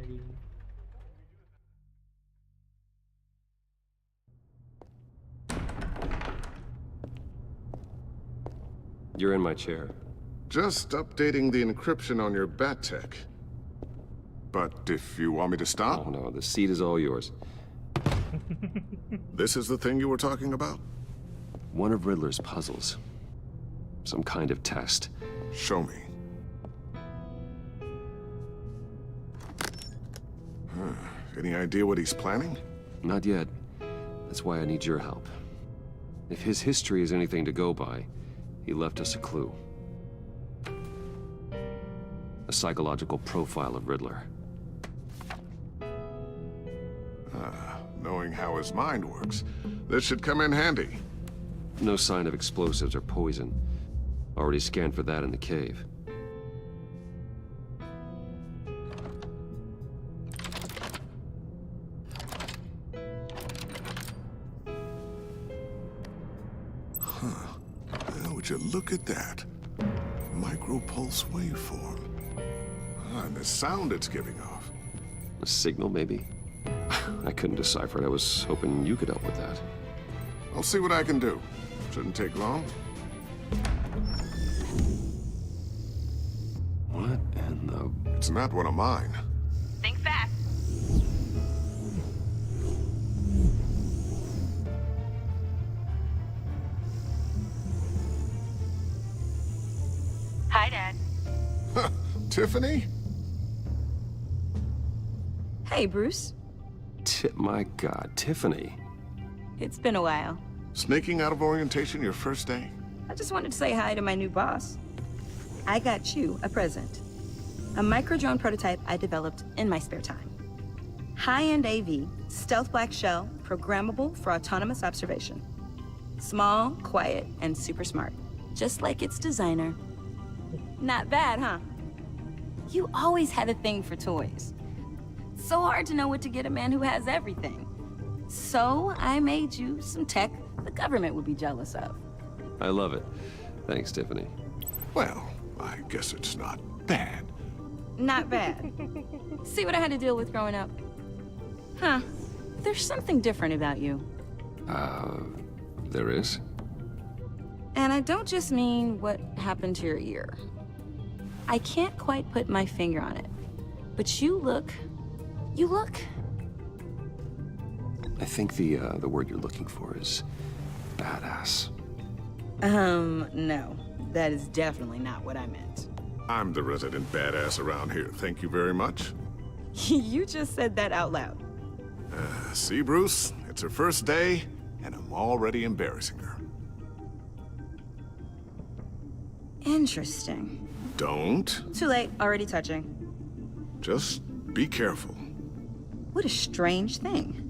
You're in my chair. Just updating the encryption on your bat tech. But if you want me to stop? Oh, no, the seat is all yours. This is the thing you were talking about? One of Riddler's puzzles. Some kind of test. Show me. Any idea what he's planning? Not yet. That's why I need your help. If his history is anything to go by, he left us a clue. A psychological profile of Riddler. Knowing how his mind works, this should come in handy. No sign of explosives or poison. Already scanned for that in the cave. Would you look at that? Micro-pulse waveform. And the sound it's giving off. A signal, maybe? I couldn't decipher it. I was hoping you could help with that. I'll see what I can do. Shouldn't take long. What in the... It's not one of mine. Think fast. Hi, Dad. Tiffany? Hey, Bruce. My God, Tiffany. It's been a while. Sneaking out of orientation your first day? I just wanted to say hi to my new boss. I got you a present. A micro-drone prototype I developed in my spare time. High-end AV, stealth black shell, programmable for autonomous observation. Small, quiet, and super smart. Just like its designer. Not bad, huh? You always had a thing for toys. So hard to know what to get a man who has everything. So I made you some tech the government would be jealous of. I love it. Thanks, Tiffany. Well, I guess it's not bad. Not bad. See what I had to deal with growing up? Huh. There's something different about you. There is? And I don't just mean what happened to your ear. I can't quite put my finger on it. But you look... I think the word you're looking for is badass. No. That is definitely not what I meant. I'm the resident badass around here. Thank you very much. You just said that out loud. See, Bruce? It's her first day, and I'm already embarrassing her. Interesting. Don't. Too late. Already touching. Just be careful. What a strange thing.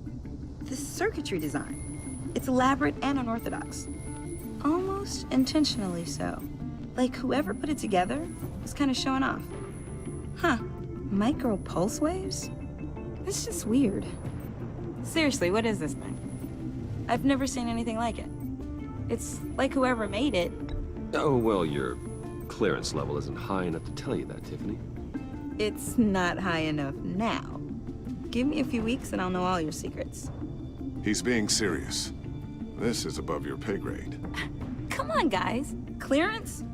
This circuitry design. It's elaborate and unorthodox. Almost intentionally so. Like whoever put it together was kind of showing off. Huh. Micro pulse waves? That's just weird. Seriously, what is this thing? I've never seen anything like it. It's like whoever made it. Oh, well, your clearance level isn't high enough to tell you that, Tiffany. It's not high enough now. Give me a few weeks and I'll know all your secrets. He's being serious. This is above your pay grade. Come on, guys. Clearance?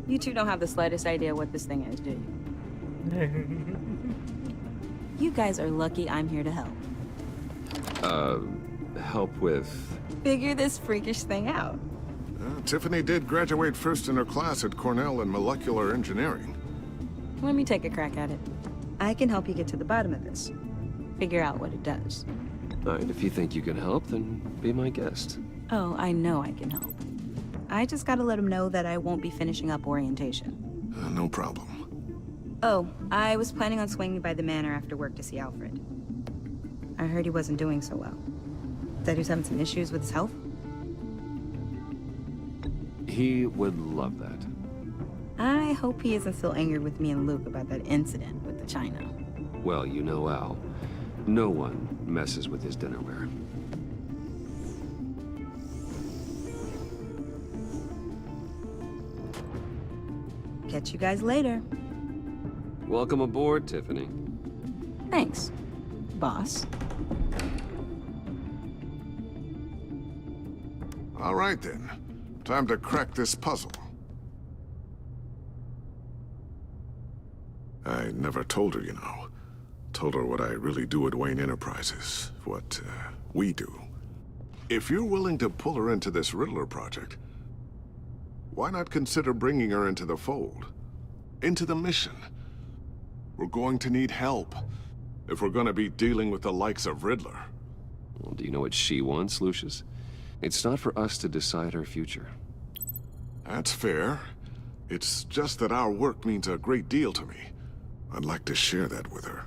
You two don't have the slightest idea what this thing is, do you? You guys are lucky I'm here to help. Help with... Figure this freakish thing out. Tiffany did graduate first in her class at Cornell in molecular engineering. Let me take a crack at it. I can help you get to the bottom of this. Figure out what it does. All right, if you think you can help, then be my guest. Oh, I know I can help. I just gotta let him know that I won't be finishing up orientation. No problem. Oh, I was planning on swinging by the manor after work to see Alfred. I heard he wasn't doing so well. That he was having some issues with his health? He would love that. I hope he isn't still angered with me and Luke about that incident with the china. Well, you know Al. No one messes with his dinnerware. Catch you guys later. Welcome aboard, Tiffany. Thanks, boss. All right, then. Time to crack this puzzle. I never told her, you know. Told her what I really do at Wayne Enterprises. What, we do. If you're willing to pull her into this Riddler project, why not consider bringing her into the fold? Into the mission? We're going to need help if we're gonna be dealing with the likes of Riddler. Well, do you know what she wants, Lucius? It's not for us to decide her future. That's fair. It's just that our work means a great deal to me. I'd like to share that with her.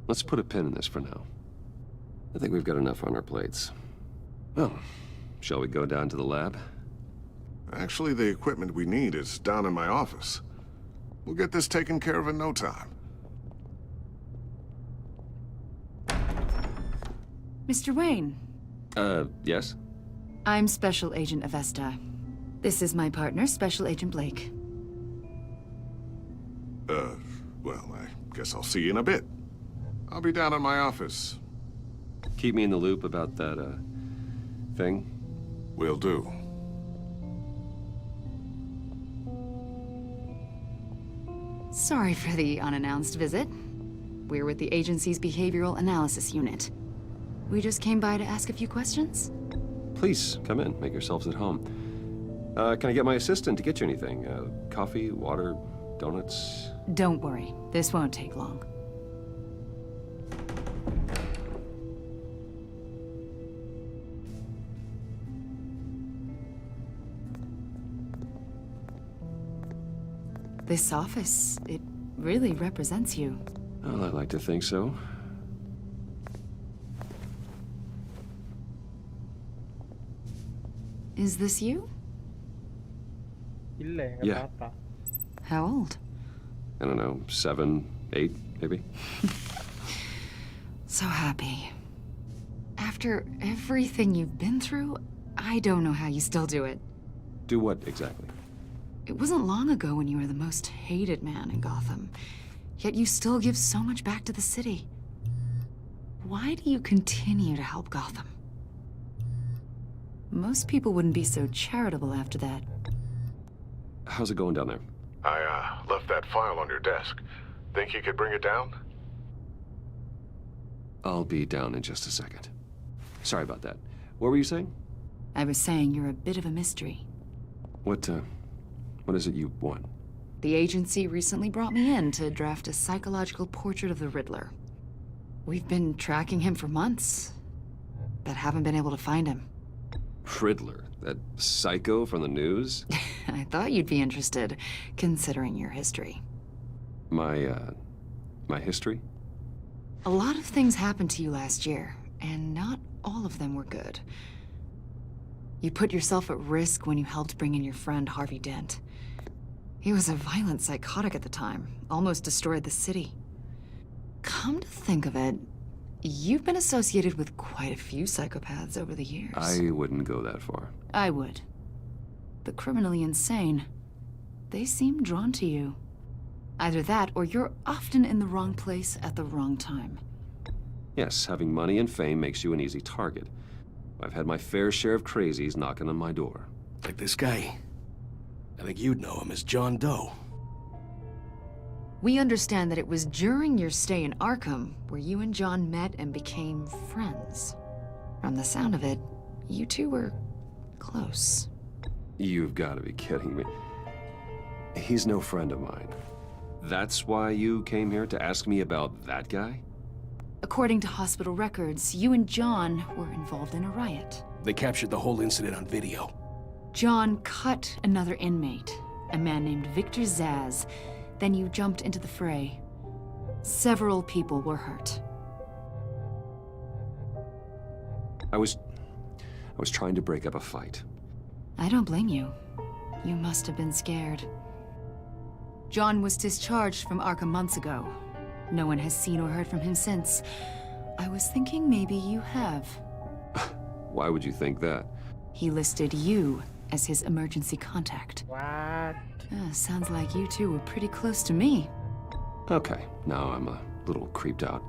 Let's put a pin in this for now. I think we've got enough on our plates. Well, shall we go down to the lab? Actually, the equipment we need is down in my office. We'll get this taken care of in no time. Mr. Wayne. Yes? I'm Special Agent Avesta. This is my partner, Special Agent Blake. Well, I guess I'll see you in a bit. I'll be down in my office. Keep me in the loop about that, thing? Will do. Sorry for the unannounced visit. We're with the agency's behavioral analysis unit. We just came by to ask a few questions. Please, come in. Make yourselves at home. Can I get my assistant to get you anything? Coffee, water, donuts? Don't worry. This won't take long. This office, it really represents you. Well, I'd like to think so. Is this you? Yeah. How old? I don't know, 7, 8, maybe? So happy. After everything you've been through, I don't know how you still do it. Do what exactly? It wasn't long ago when you were the most hated man in Gotham, yet you still give so much back to the city. Why do you continue to help Gotham? Most people wouldn't be so charitable after that. How's it going down there? I, left that file on your desk. Think you could bring it down? I'll be down in just a second. Sorry about that. What were you saying? I was saying you're a bit of a mystery. What is it you want? The agency recently brought me in to draft a psychological portrait of the Riddler. We've been tracking him for months, but haven't been able to find him. Riddler? That psycho from the news? I thought you'd be interested, considering your history. My history? A lot of things happened to you last year, and not all of them were good. You put yourself at risk when you helped bring in your friend Harvey Dent. He was a violent psychotic at the time, almost destroyed the city. Come to think of it, you've been associated with quite a few psychopaths over the years. I wouldn't go that far. I would. The criminally insane, they seem drawn to you. Either that, or you're often in the wrong place at the wrong time. Yes, having money and fame makes you an easy target. I've had my fair share of crazies knocking on my door. Like this guy. I think you'd know him as John Doe. We understand that it was during your stay in Arkham where you and John met and became friends. From the sound of it, you two were close. You've got to be kidding me. He's no friend of mine. That's why you came here to ask me about that guy? According to hospital records, you and John were involved in a riot. They captured the whole incident on video. John cut another inmate, a man named Victor Zsasz. Then you jumped into the fray. Several people were hurt. I was trying to break up a fight. I don't blame you. You must have been scared. John was discharged from Arkham months ago. No one has seen or heard from him since. I was thinking maybe you have. Why would you think that? He listed you as his emergency contact. What? Sounds like you two were pretty close to me. Okay, now I'm a little creeped out.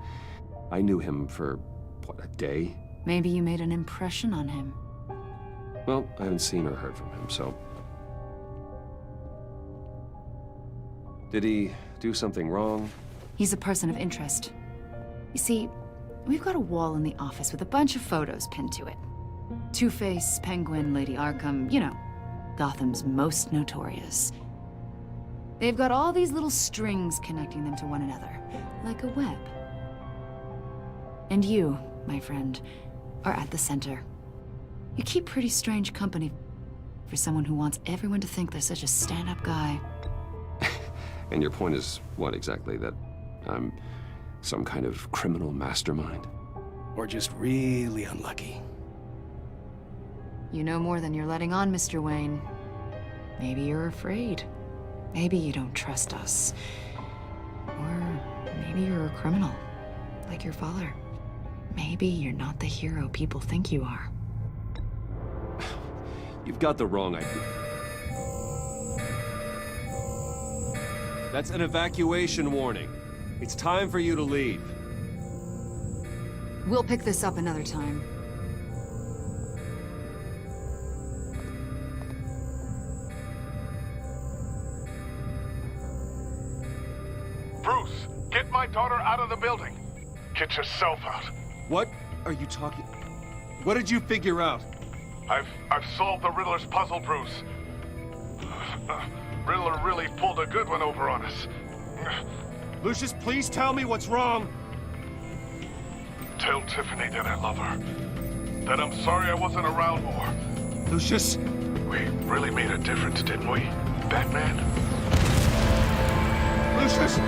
I knew him for, what, a day? Maybe you made an impression on him. Well, I haven't seen or heard from him, so... Did he do something wrong? He's a person of interest. You see, we've got a wall in the office with a bunch of photos pinned to it. Two-Face, Penguin, Lady Arkham, you know, Gotham's most notorious. They've got all these little strings connecting them to one another, like a web. And you, my friend, are at the center. You keep pretty strange company for someone who wants everyone to think they're such a stand-up guy. And your point is what exactly? That I'm some kind of criminal mastermind? Or just really unlucky? You know more than you're letting on, Mr. Wayne. Maybe you're afraid. Maybe you don't trust us. Or maybe you're a criminal, like your father. Maybe you're not the hero people think you are. You've got the wrong idea. That's an evacuation warning. It's time for you to leave. We'll pick this up another time. Bruce, get my daughter out of the building. Get yourself out. What are you talking? What did you figure out? I've solved the Riddler's puzzle, Bruce. Riddler really pulled a good one over on us. Lucius, please tell me what's wrong. Tell Tiffany that I love her. That I'm sorry I wasn't around more. Lucius! We really made a difference, didn't we, Batman? Lucius!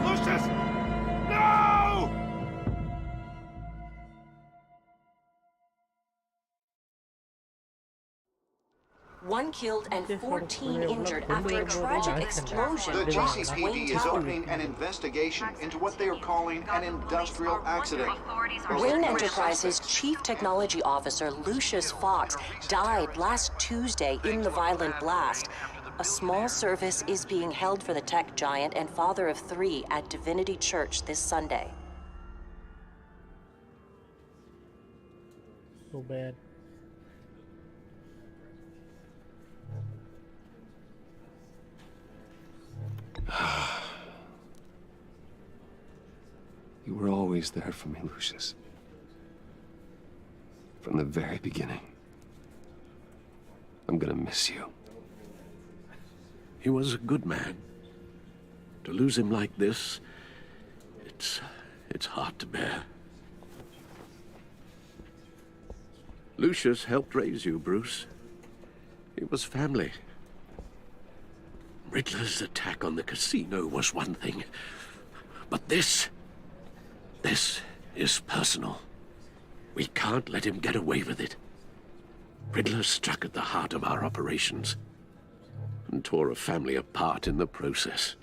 Lucius! No! One killed and 14 injured after a tragic explosion. The GCPD is opening an investigation into what they are calling an industrial accident. Wayne Enterprises' Chief Technology Officer Lucius Fox died last Tuesday in the violent blast. A small service is being held for the tech giant and father of 3 at Divinity Church this Sunday. So bad. You were always there for me, Lucius. From the very beginning. I'm gonna miss you. He was a good man. To lose him like this, it's hard to bear. Lucius helped raise you, Bruce. It was family. Riddler's attack on the casino was one thing, but this is personal. We can't let him get away with it. Riddler struck at the heart of our operations and tore a family apart in the process.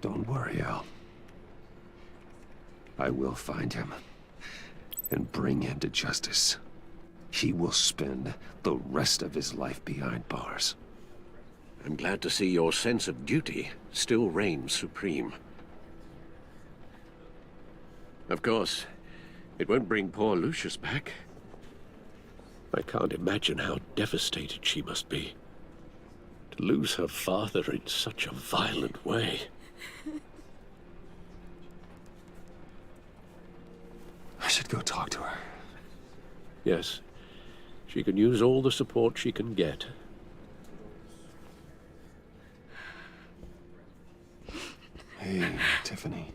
Don't worry, Al. I will find him and bring him to justice. He will spend the rest of his life behind bars. I'm glad to see your sense of duty still reigns supreme. Of course, it won't bring poor Lucius back. I can't imagine how devastated she must be. To lose her father in such a violent way. I should go talk to her. Yes, she can use all the support she can get. Hey, Tiffany.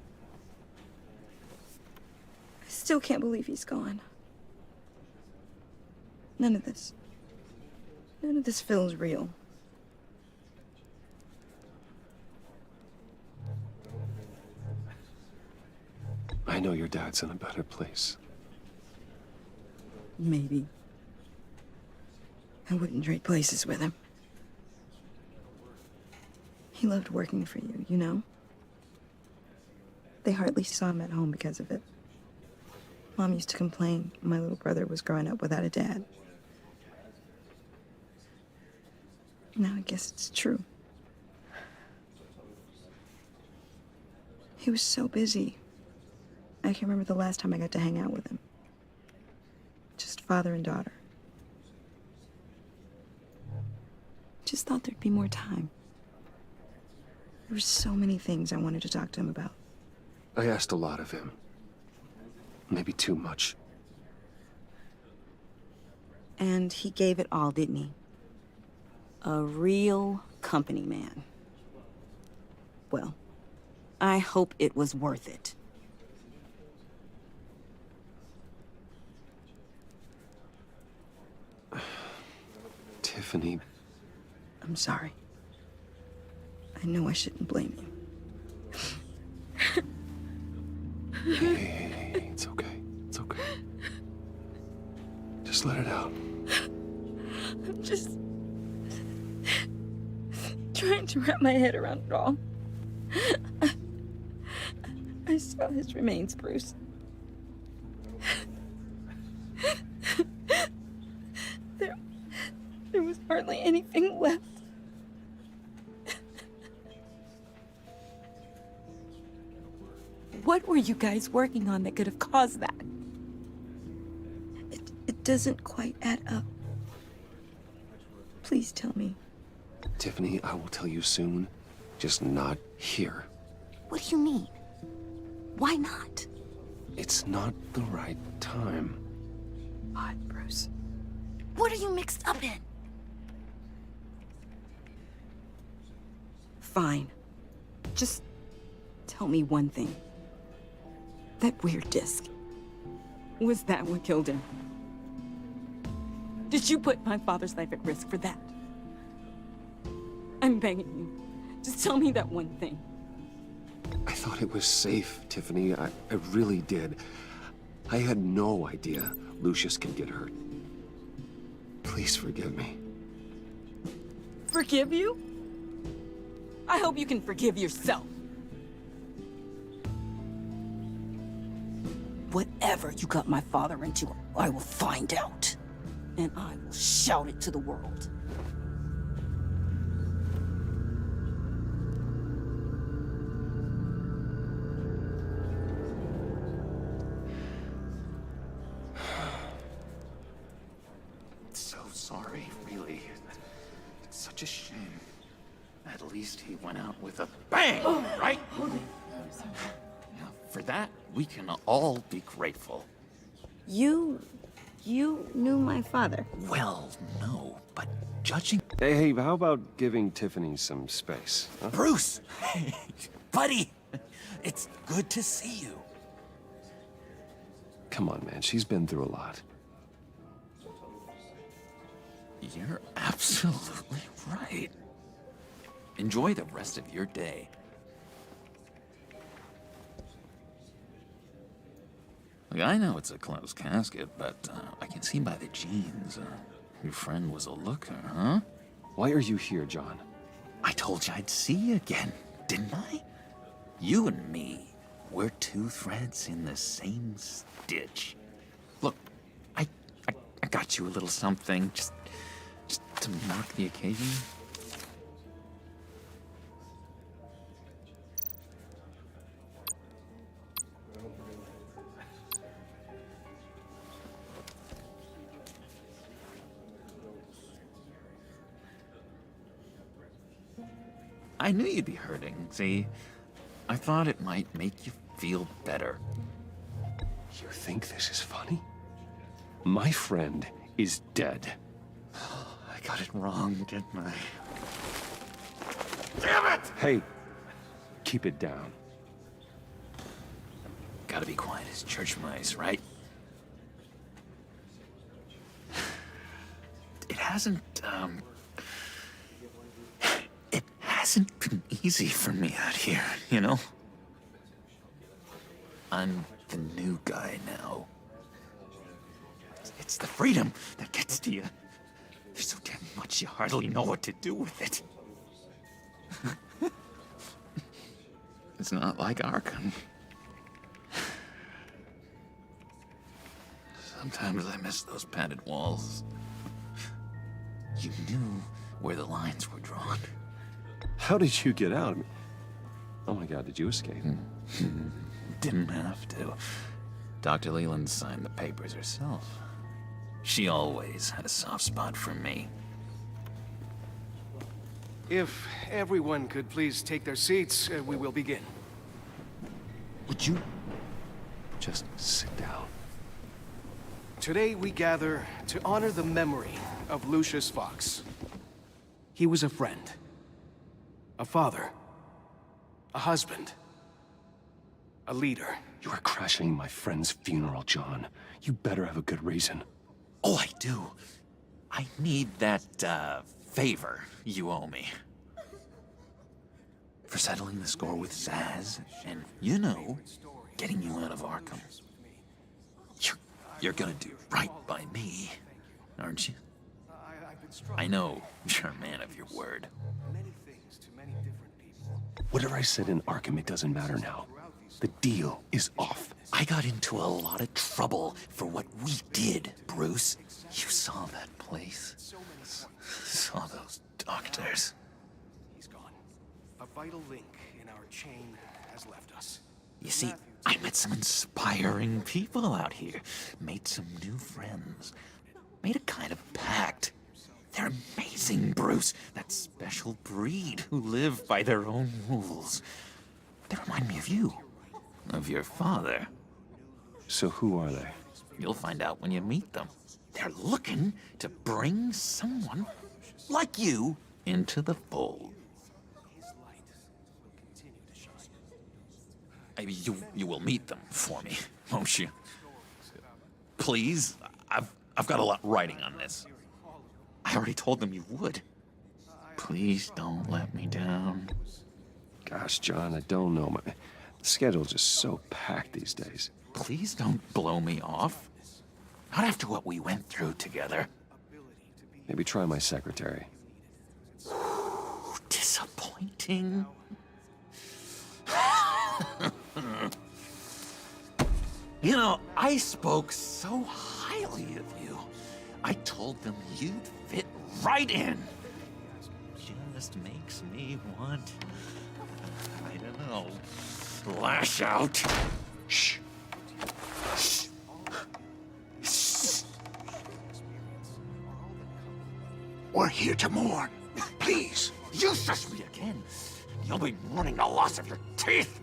I still can't believe he's gone. None of this feels real. I know your dad's in a better place. Maybe. I wouldn't trade places with him. He loved working for you, you know? They hardly saw him at home because of it. Mom used to complain my little brother was growing up without a dad. Now I guess it's true. He was so busy. I can't remember the last time I got to hang out with him. Just father and daughter. Just thought there'd be more time. There were so many things I wanted to talk to him about. I asked a lot of him. Maybe too much. And he gave it all, didn't he? A real company man. Well, I hope it was worth it. Tiffany. I'm sorry. I know I shouldn't blame you. Hey, it's okay. It's okay. Just let it out. I'm just trying to wrap my head around it all. I saw his remains, Bruce. There was hardly anything left. What were you guys working on that could have caused that? It doesn't quite add up. Please tell me. Tiffany, I will tell you soon. Just not here. What do you mean? Why not? It's not the right time. What, Bruce? What are you mixed up in? Fine. Just tell me one thing. That weird disc. Was that what killed him? Did you put my father's life at risk for that? I'm begging you. Just tell me that one thing. I thought it was safe, Tiffany. I really did. I had no idea Lucius could get hurt. Please forgive me. Forgive you? I hope you can forgive yourself. Whatever you got my father into, I will find out. And I will shout it to the world. So sorry, really. It's such a shame. At least he went out with a bang, right? Now, for that, we can all be grateful. You knew my father. Well, no, but judging... Hey, how about giving Tiffany some space? Huh? Bruce! Hey, buddy! It's good to see you. Come on, man. She's been through a lot. You're absolutely right. Enjoy the rest of your day. Look, I know it's a closed casket, but I can see by the jeans, your friend was a looker, huh? Why are you here, John? I told you I'd see you again, didn't I? You and me, we're two threads in the same stitch. Look, I got you a little something, just to mark the occasion. I knew you'd be hurting, see? I thought it might make you feel better. You think this is funny? My friend is dead. I got it wrong, didn't I? Damn it! Hey, keep it down. Gotta be quiet as church mice, right? It hasn't been easy for me out here, you know? I'm the new guy now. It's the freedom that gets to you. There's so damn much you hardly know what to do with it. It's not like Arkham. Sometimes I miss those padded walls. You knew where the lines were drawn. How did you get out? Oh my God, did you escape? Didn't have to. Dr. Leland signed the papers herself. She always had a soft spot for me. If everyone could please take their seats, we will begin. Would you just sit down? Today we gather to honor the memory of Lucius Fox. He was a friend, a father, a husband, a leader. You are crashing my friend's funeral, John. You better have a good reason. Oh, I do. I need that, favor you owe me. For settling the score with Zaz, and, you know, getting you out of Arkham. You're gonna do right by me, aren't you? I know you're a man of your word. Whatever I said in Arkham, it doesn't matter now. The deal is off. I got into a lot of trouble for what we did, Bruce. You saw that place. Saw those doctors. He's gone. A vital link in our chain has left us. You see, I met some inspiring people out here. Made some new friends. Made a kind of pact. They're amazing, Bruce. That special breed who live by their own rules. They remind me of you. Of your father. So who are they? You'll find out when you meet them. They're looking to bring someone like you into the fold. You will meet them for me, won't you? Please, I've got a lot writing on this. I already told them you would. Please don't let me down. Gosh, John, I don't know. My schedule's just so packed these days. Please don't blow me off. Not after what we went through together. Maybe try my secretary. Disappointing. You know, I spoke so highly of you. I told them you'd fit right in. Just makes me want, I don't know, lash out. Shh. Shh. Shh. We're here to mourn. Please. You shush me again. You'll be mourning the loss of your teeth.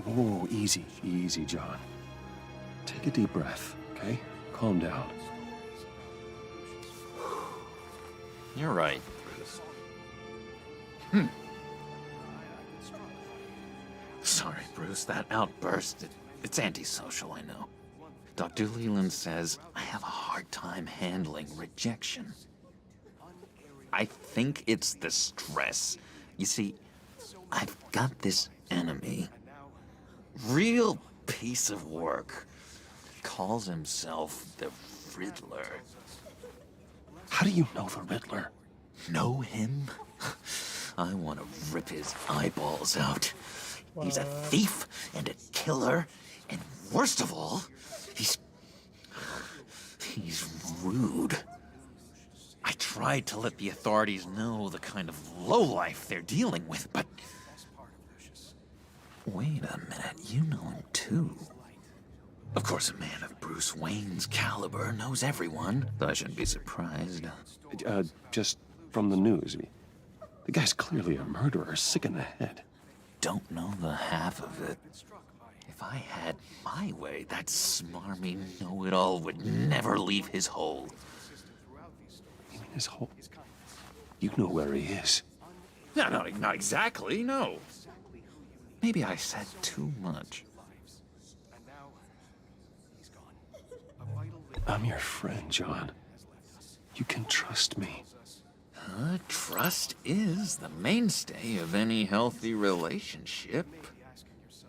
Oh, easy, easy, John. Take a deep breath, okay? Calm down. You're right, Bruce. Sorry, Bruce, that outburst, it's antisocial, I know. Dr. Leland says I have a hard time handling rejection. I think it's the stress. You see, I've got this enemy. Real piece of work. Calls himself the Riddler. How do you know the Riddler? Know him? I want to rip his eyeballs out. He's a thief and a killer, and worst of all, he's rude. I tried to let the authorities know the kind of lowlife they're dealing with, but... Wait a minute, you know him too. Of course, a man of Bruce Wayne's caliber knows everyone, so I shouldn't be surprised. Just from the news. The guy's clearly a murderer, sick in the head. Don't know the half of it. If I had my way, that smarmy know-it-all would never leave his hole. You mean his hole? You know where he is. No, not exactly, no. Maybe I said too much. I'm your friend, John. You can trust me. Trust is the mainstay of any healthy relationship.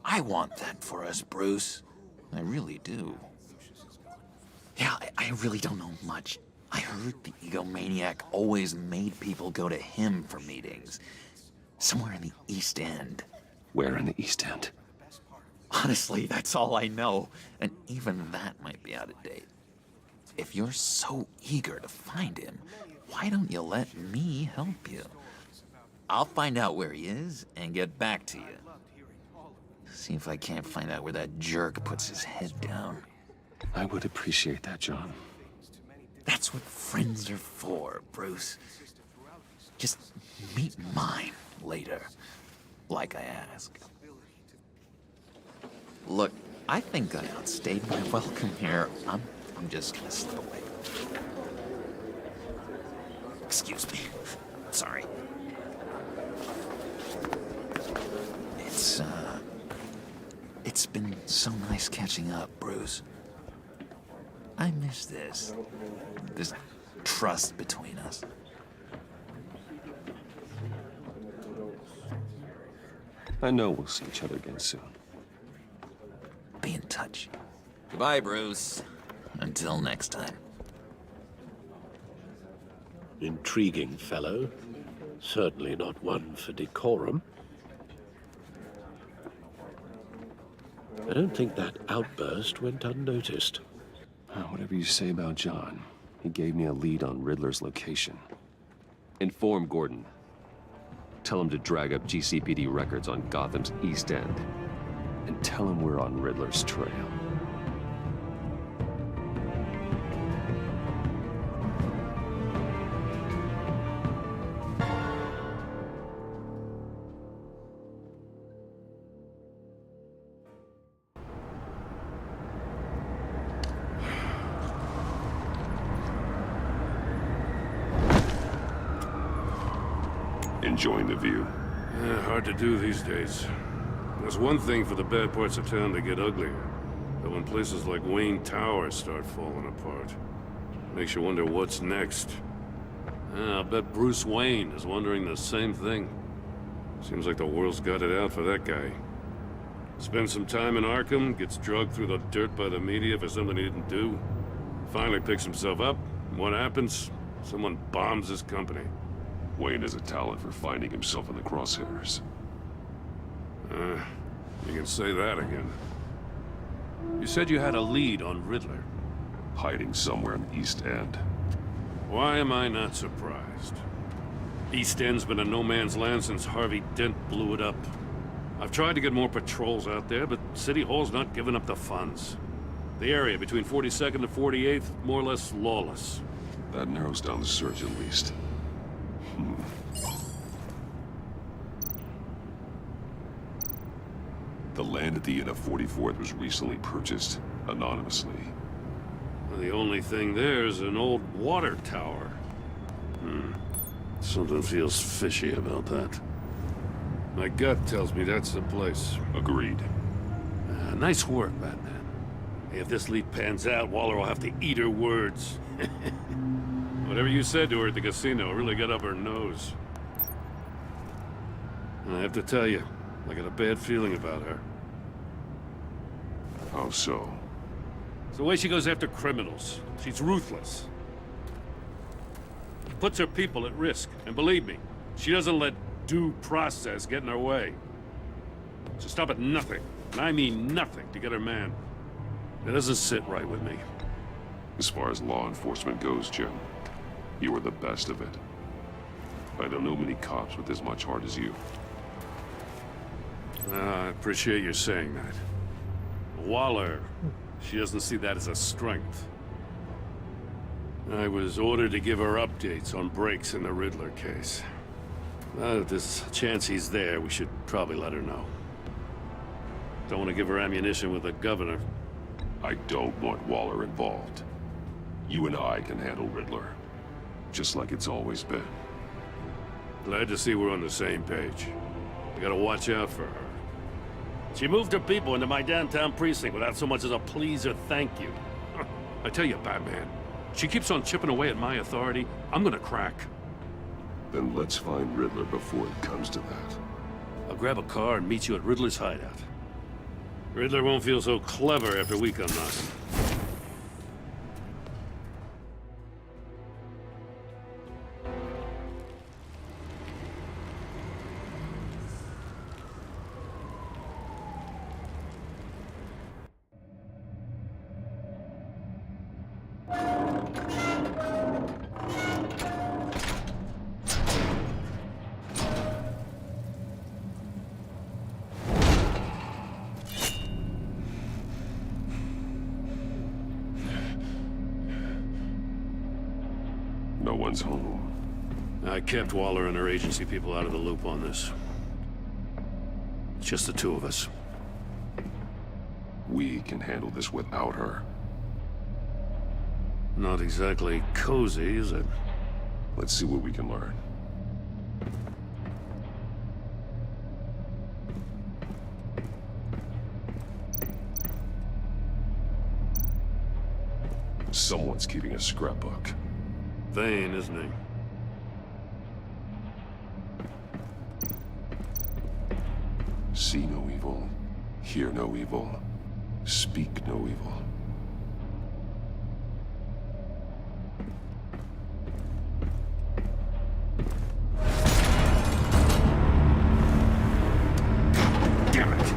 I want that for us, Bruce. I really do. Yeah, I really don't know much. I heard the egomaniac always made people go to him for meetings. Somewhere in the East End. Where in the East End? Honestly, that's all I know. And even that might be out of date. If you're so eager to find him, why don't you let me help you? I'll find out where he is and get back to you. See if I can't find out where that jerk puts his head down. I would appreciate that, John. That's what friends are for, Bruce. Just meet mine later, like I asked. Look, I think I outstayed my welcome here. I'm just gonna slip away. Excuse me. Sorry. It's been so nice catching up, Bruce. I miss this trust between us. I know we'll see each other again soon. much. Goodbye, Bruce. Until next time. Intriguing fellow. Certainly not one for decorum. I don't think that outburst went unnoticed. Whatever you say about John, he gave me a lead on Riddler's location. Inform Gordon. Tell him to drag up GCPD records on Gotham's East End. And tell him we're on Riddler's trail. Enjoying the view? Yeah, hard to do these days. There's one thing for the bad parts of town to get uglier. But when places like Wayne Tower start falling apart, makes you wonder what's next. I'll bet Bruce Wayne is wondering the same thing. Seems like the world's got it out for that guy. Spends some time in Arkham, gets drugged through the dirt by the media for something he didn't do. Finally picks himself up, and what happens? Someone bombs his company. Wayne has a talent for finding himself in the crosshairs. You can say that again. You said you had a lead on Riddler. Hiding somewhere in the East End. Why am I not surprised? East End's been a no-man's land since Harvey Dent blew it up. I've tried to get more patrols out there, but City Hall's not giving up the funds. The area between 42nd and 48th, more or less lawless. That narrows down the search at least. The land at the end of 44th was recently purchased, anonymously. The only thing there is an old water tower. Something feels fishy about that. My gut tells me that's the place. Agreed. Nice work, Batman. Hey, if this lead pans out, Waller will have to eat her words. Whatever you said to her at the casino really got up her nose. And I have to tell you, I got a bad feeling about her. How so? It's the way she goes after criminals. She's ruthless. Puts her people at risk. And believe me, she doesn't let due process get in her way. She'll stop at nothing, and I mean nothing, to get her man. It doesn't sit right with me. As far as law enforcement goes, Jim, you are the best of it. I don't know many cops with as much heart as you. I appreciate you saying that. Waller, she doesn't see that as a strength. I was ordered to give her updates on breaks in the Riddler case. If there's a chance he's there, we should probably let her know. Don't want to give her ammunition with the governor. I don't want Waller involved. You and I can handle Riddler, just like it's always been. Glad to see we're on the same page. I gotta watch out for her. She moved her people into my downtown precinct without so much as a please or thank you. I tell you, Batman, she keeps on chipping away at my authority, I'm gonna crack. Then let's find Riddler before it comes to that. I'll grab a car and meet you at Riddler's hideout. Riddler won't feel so clever after we come knocking. No one's home. I kept Waller and her agency people out of the loop on this. It's just the two of us. We can handle this without her. Not exactly cozy, is it? Let's see what we can learn. Someone's keeping a scrapbook. Vain, isn't he? See no evil, hear no evil. Speak no evil. Damn it!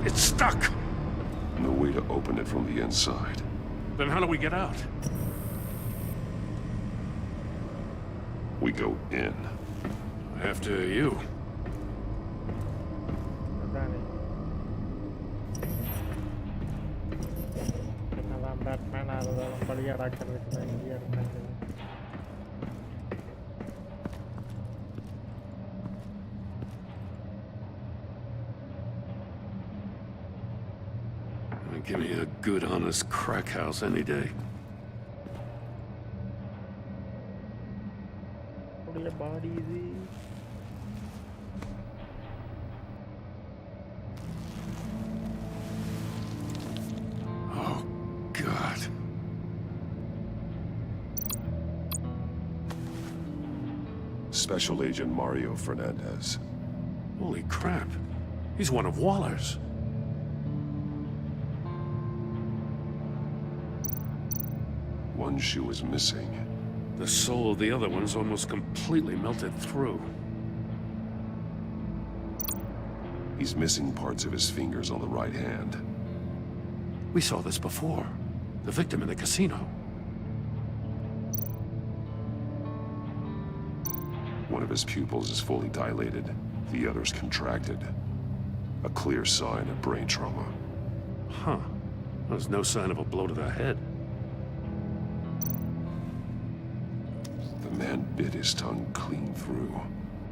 It's stuck! No way to open it from the inside. Then how do we get out? We go in. After you. Give me a good, honest crack house any day. Oh, God. Special Agent Mario Fernandez. Holy crap. He's one of Waller's. One shoe is missing. The sole of the other one's almost completely melted through. He's missing parts of his fingers on the right hand. We saw this before. The victim in the casino. One of his pupils is fully dilated. The other's contracted. A clear sign of brain trauma. Huh. There's no sign of a blow to the head. The man bit his tongue clean through.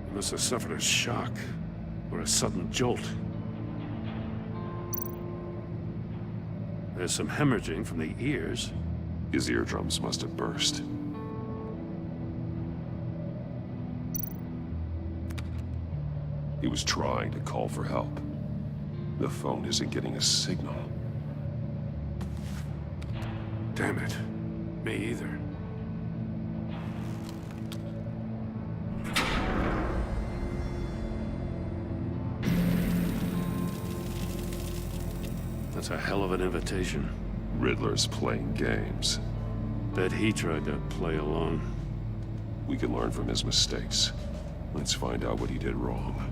He must have suffered a shock, or a sudden jolt. There's some hemorrhaging from the ears. His eardrums must have burst. He was trying to call for help. The phone isn't getting a signal. Damn it. Me either. That's a hell of an invitation. Riddler's playing games. Bet he tried to play along. We can learn from his mistakes. Let's find out what he did wrong.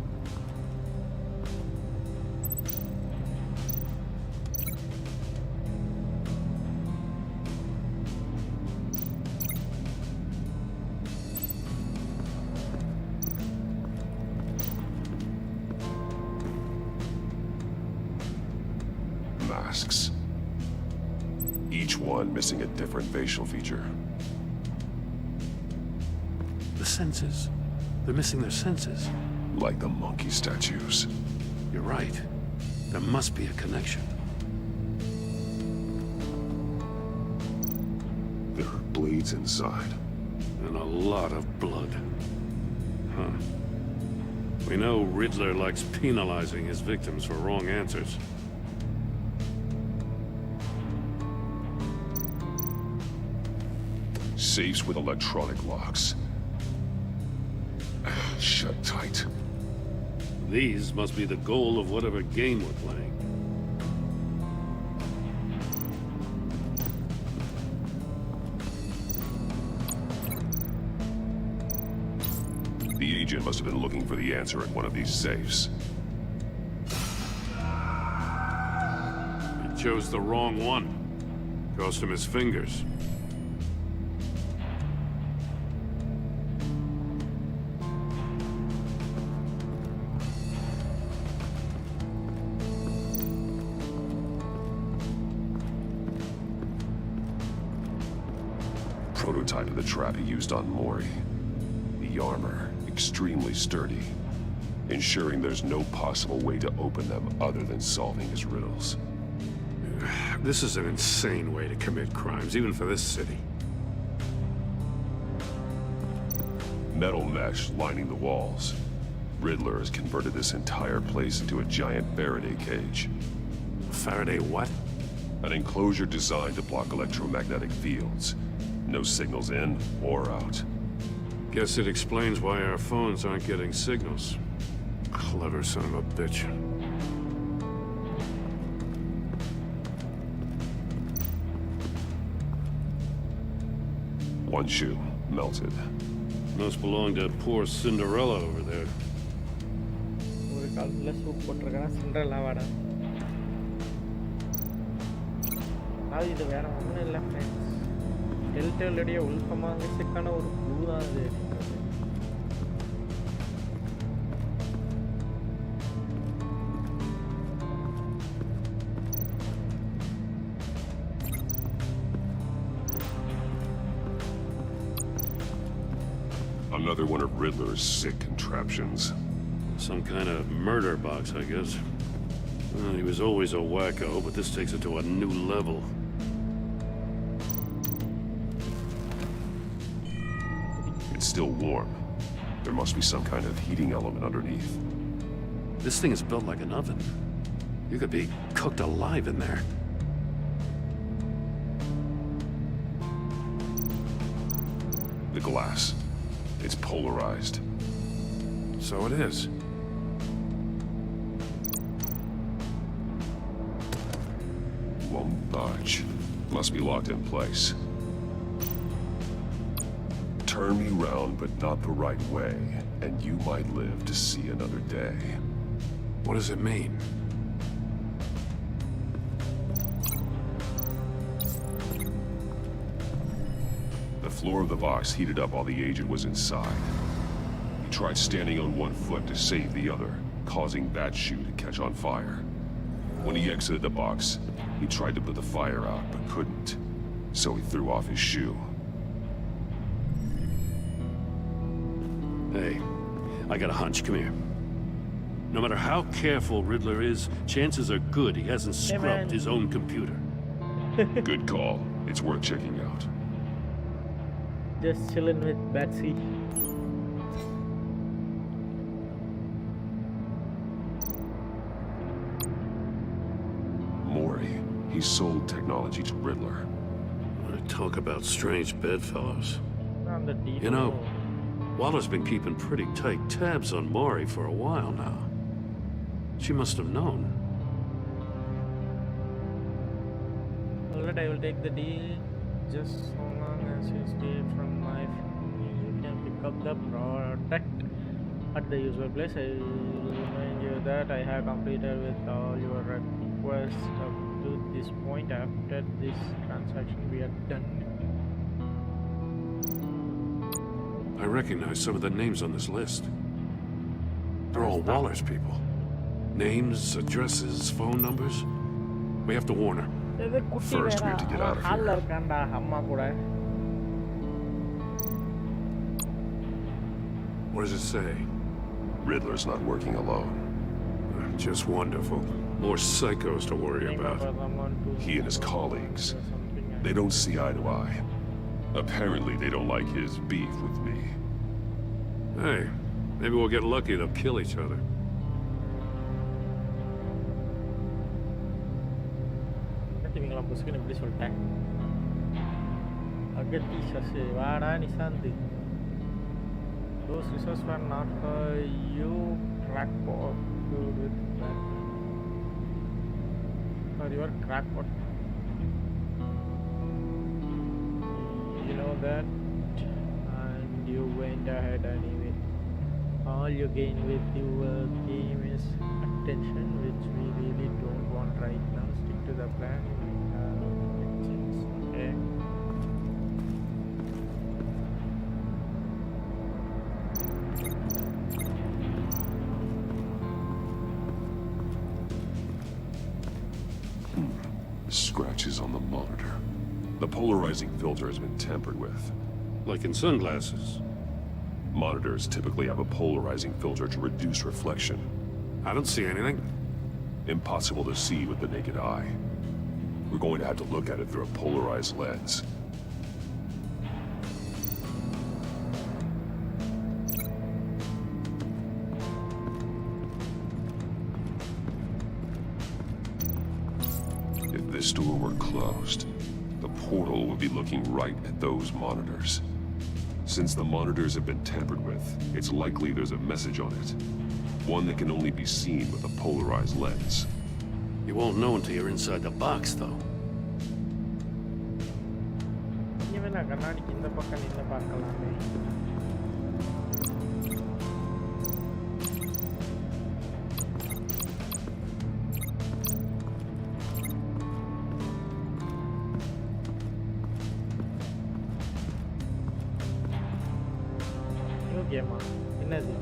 Masks. Each one missing a different facial feature. The senses. They're missing their senses. Like the monkey statues. You're right. There must be a connection. There are blades inside. And a lot of blood. Huh. We know Riddler likes penalizing his victims for wrong answers. Safes with electronic locks. Shut tight. These must be the goal of whatever game we're playing. The agent must have been looking for the answer in one of these safes. He chose the wrong one. Cost him his fingers. Prototype of the trap he used on Mori. The armor, extremely sturdy, ensuring there's no possible way to open them other than solving his riddles. This is an insane way to commit crimes, even for this city. Metal mesh lining the walls. Riddler has converted this entire place into a giant Faraday cage. Faraday what? An enclosure designed to block electromagnetic fields. No signals in or out. Guess it explains why our phones aren't getting signals. Clever son of a bitch. One shoe, melted. Must belong to poor Cinderella over there. ஒரு காலத்துல soup போட்டிருக்கானா Cinderella வாடா. அது இது வேற ஒன்றும் இல்லை friends. டெல்டேலுடைய உள்கமாங்கஸுக்கான ஒரு clue தான் அது. Another one of Riddler's sick contraptions. Some kind of murder box, I guess. Well, he was always a wacko, but this takes it to a new level. It's still warm. There must be some kind of heating element underneath. This thing is built like an oven. You could be cooked alive in there. The glass. It's polarized. So it is. Won't budge. Must be locked in place. Turn me round, but not the right way, and you might live to see another day. What does it mean? The floor of the box heated up while the agent was inside. He tried standing on one foot to save the other, causing that shoe to catch on fire. When he exited the box, he tried to put the fire out, but couldn't. So he threw off his shoe. Hey, I got a hunch. Come here. No matter how careful Riddler is, chances are good he hasn't scrubbed his own computer. Good call. It's worth checking out. Just chillin' with Betsy. Mori. He sold technology to Riddler. Talk about strange bedfellows. You know, Waller's been keeping pretty tight tabs on Mori for a while now. She must have known. Alright, I will take the deal. Just so long as you stay from my family, you can pick up the product at the usual place. I will remind you that I have completed with all your requests up to this point. After this transaction, we are done. I recognize some of the names on this list. They're all Waller's people. Names, addresses, phone numbers. We have to warn her. First, we have to get out of here. What does it say? Riddler's not working alone. Just wonderful. More psychos to worry about. He and his colleagues. They don't see eye to eye. Apparently, they don't like his beef with me. Hey, maybe we'll get lucky to kill each other. Those resources were not for you, crackpot. Good with that. For your crackpot. You know that, and you went ahead anyway. All you gain with your game is attention, which we really don't want right now. Stick to the plan. Okay. Scratches on the monitor. The polarizing filter has been tampered with. Like in sunglasses. Monitors typically have a polarizing filter to reduce reflection. I don't see anything. Impossible to see with the naked eye. We're going to have to look at it through a polarized lens. If this door were closed, the portal would be looking right at those monitors. Since the monitors have been tampered with, it's likely there's a message on it. One that can only be seen with a polarized lens. You won't know until you're inside the box, though. கண்ணாடிக்கு இந்த பக்கம் நின்று பார்க்கலாமே. New கேமா? என்னது?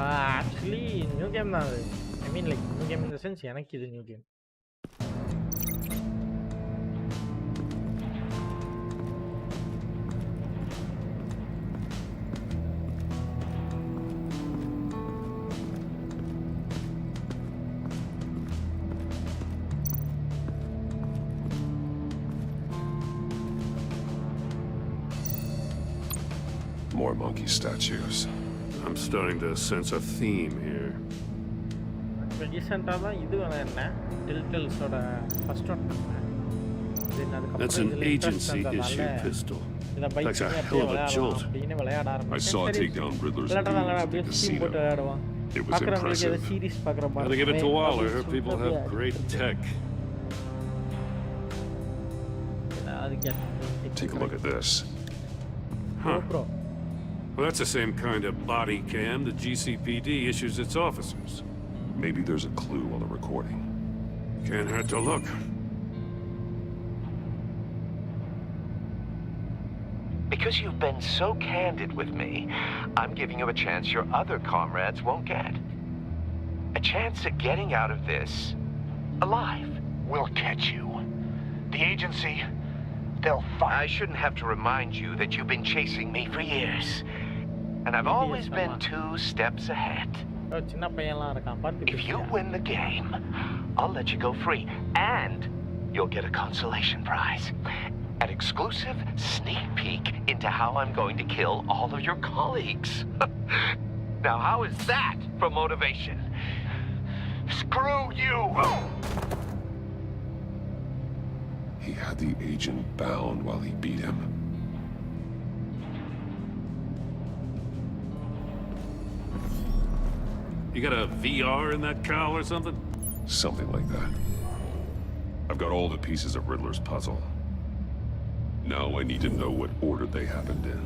Actually new game தான் அது. I mean like new game in the sense எனக்கு இது new game. More monkey statues. I'm starting to sense a theme here. ரீசெண்டாக தான் இது என்ன டில்டல்ஸோட first one. That's an agency issue pistol. That's a hell of a jolt. I saw it take down Riddler's move at the casino. It was impressive. Gotta give it to Waller. Her people have great tech. Take a look at this. Huh. Well, that's the same kind of body cam the GCPD issues its officers. Maybe there's a clue on the recording. Can't hurt to look. Because you've been so candid with me, I'm giving you a chance your other comrades won't get. A chance at getting out of this alive. We'll catch you. The agency, they'll find... I shouldn't have to remind you that you've been chasing me for years. And I've always been 2 steps ahead. If you win the game, I'll let you go free. And you'll get a consolation prize. An exclusive sneak peek into how I'm going to kill all of your colleagues. Now, how is that for motivation? Screw you! He had the agent bound while he beat him. You got a VR in that cowl or something? Something like that. I've got all the pieces of Riddler's puzzle. Now I need to know what order they happened in.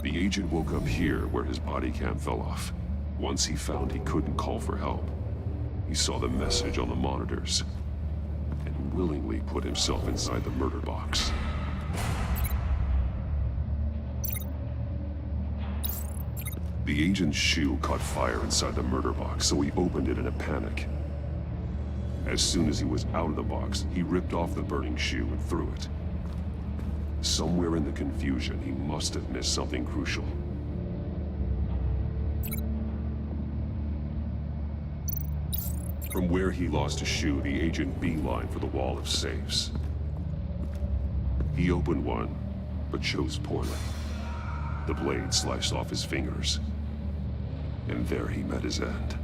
The agent woke up here where his body cam fell off. Once he found he couldn't call for help, he saw the message on the monitors and willingly put himself inside the murder box. The agent's shoe caught fire inside the murder box, so he opened it in a panic. As soon as he was out of the box, he ripped off the burning shoe and threw it. Somewhere in the confusion, he must have missed something crucial. From where he lost a shoe, the agent beelined for the wall of safes. He opened one, but chose poorly. The blade sliced off his fingers. And there he met his end.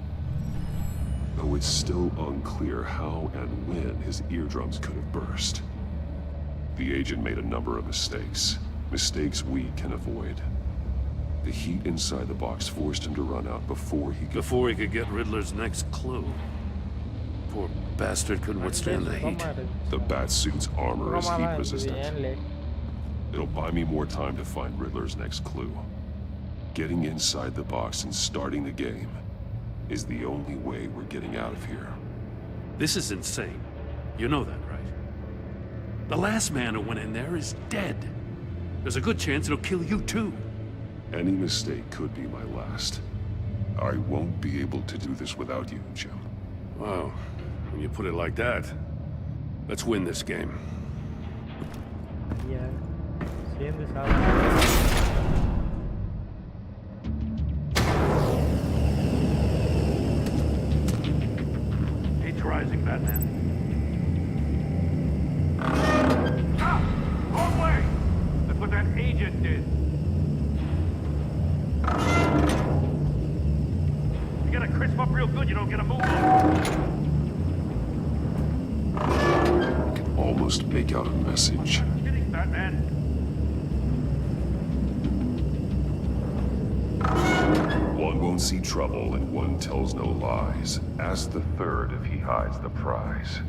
Though it's still unclear how and when his eardrums could have burst. The agent made a number of mistakes. Mistakes we can avoid. The heat inside the box forced him to run out before he could get Riddler's next clue. Poor bastard couldn't withstand the heat. The Batsuit's armor is heat resistant. It'll buy me more time to find Riddler's next clue. Getting inside the box and starting the game is the only way we're getting out of here. This is insane. You know that, right? The last man who went in there is dead. There's a good chance it'll kill you too. Any mistake could be my last. I won't be able to do this without you, Jim. Wow. When you put it like that, let's win this game. Yeah. Seeing this out. Rising, Batman. Wrong way! That's what that agent did. You gotta crisp up real good, you don't get a move on. almost make out a message. Batman. One won't see trouble and one tells no lies. Ask the third if he hides the prize.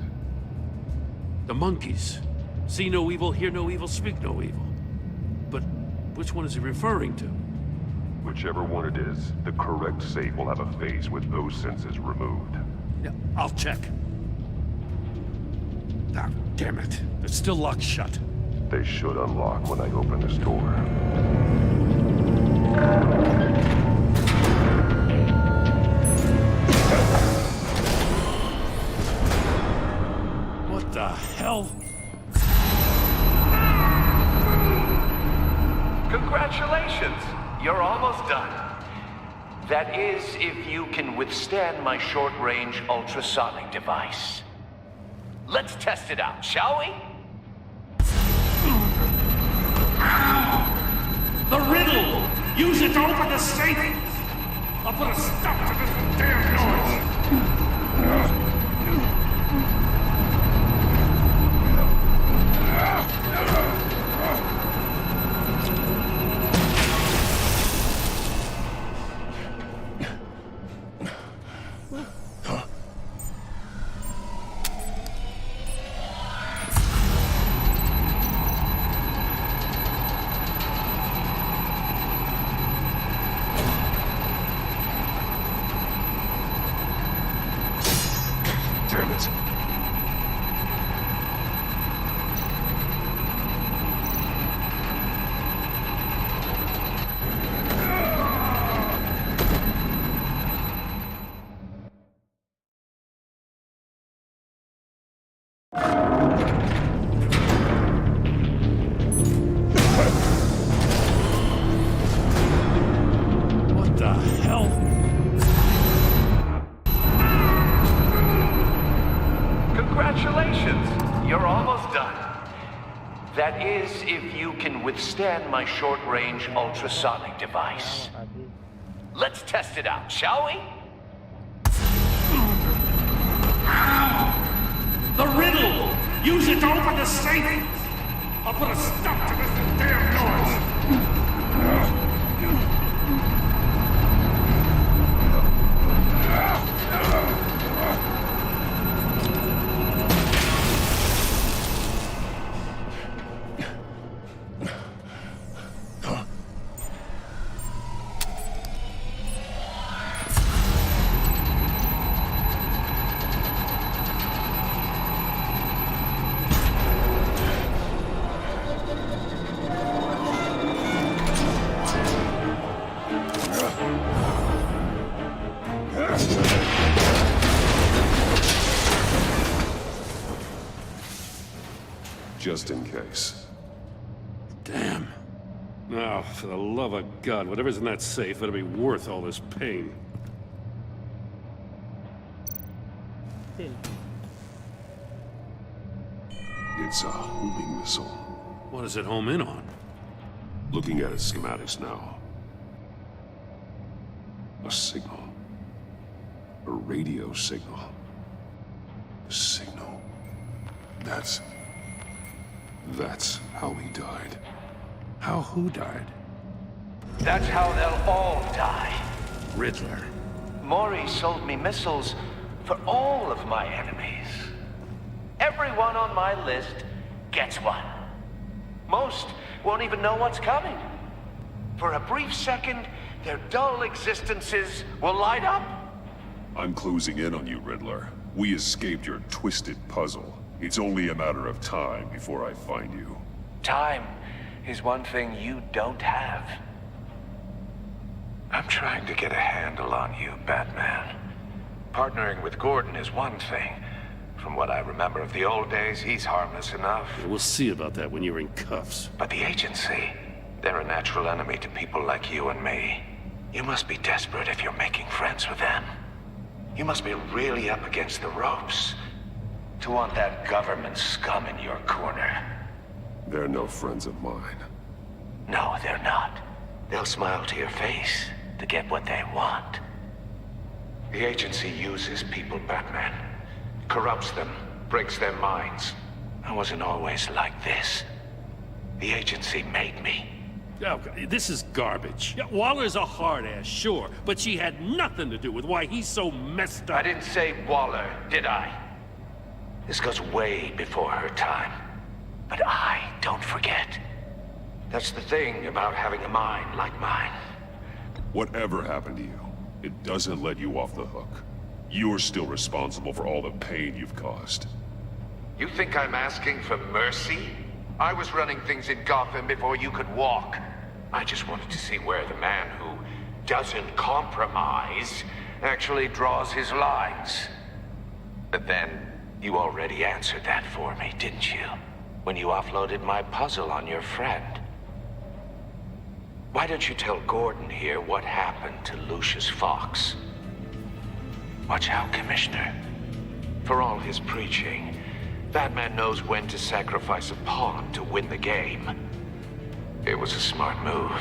The monkeys. See no evil, hear no evil, speak no evil. But which one is he referring to? Whichever one it is, the correct safe will have a face with those senses removed. Yeah, I'll check. Ah, damn it. It's still locked shut. They should unlock when I open this door. What the hell? Congratulations! You're almost done. That is, if you can withstand my short-range ultrasonic device. Let's test it out, shall we? The riddle! Use it to open the safe! I'll put a stop to this damn noise! Damn it. What the hell? Congratulations! You're almost done. That is, if you can withstand my short-range ultrasonic device. Let's test it out, shall we? The riddle! Use it to open the safe! I'll put a stop to this damn noise! Just in case. Damn. Now, for the love of God, whatever's in that safe better be worth all this pain. It's a homing missile. What does it home in on? Looking at its schematics now. A signal. A radio signal. A signal. That's how he died. How who died? That's how they'll all die. Riddler. Maury sold me missiles for all of my enemies. Everyone on my list gets one. Most won't even know what's coming. For a brief second, their dull existences will light up. I'm closing in on you, Riddler. We escaped your twisted puzzle. It's only a matter of time before I find you. Time is one thing you don't have. I'm trying to get a handle on you, Batman. Partnering with Gordon is one thing. From what I remember of the old days, he's harmless enough. Yeah, we'll see about that when you're in cuffs. But the agency, they're a natural enemy to people like you and me. You must be desperate if you're making friends with them. You must be really up against the ropes to want that government scum in your corner. They're no friends of mine. No, they're not. They'll smile to your face to get what they want. The agency uses people, Batman. Corrupts them, breaks their minds. I wasn't always like this. The agency made me. Oh, this is garbage. Yeah, Waller's a hard ass, sure, but she had nothing to do with why he's so messed up. I didn't say Waller, did I? This goes way before her time. But I don't forget. That's the thing about having a mind like mine. Whatever happened to you, it doesn't let you off the hook. You're still responsible for all the pain you've caused. You think I'm asking for mercy? I was running things in Gotham before you could walk. I just wanted to see where the man who doesn't compromise actually draws his lines. But then, you already answered that for me, didn't you? When you offloaded my puzzle on your friend. Why don't you tell Gordon here what happened to Lucius Fox? Watch out, Commissioner. For all his preaching, Batman knows when to sacrifice a pawn to win the game. It was a smart move.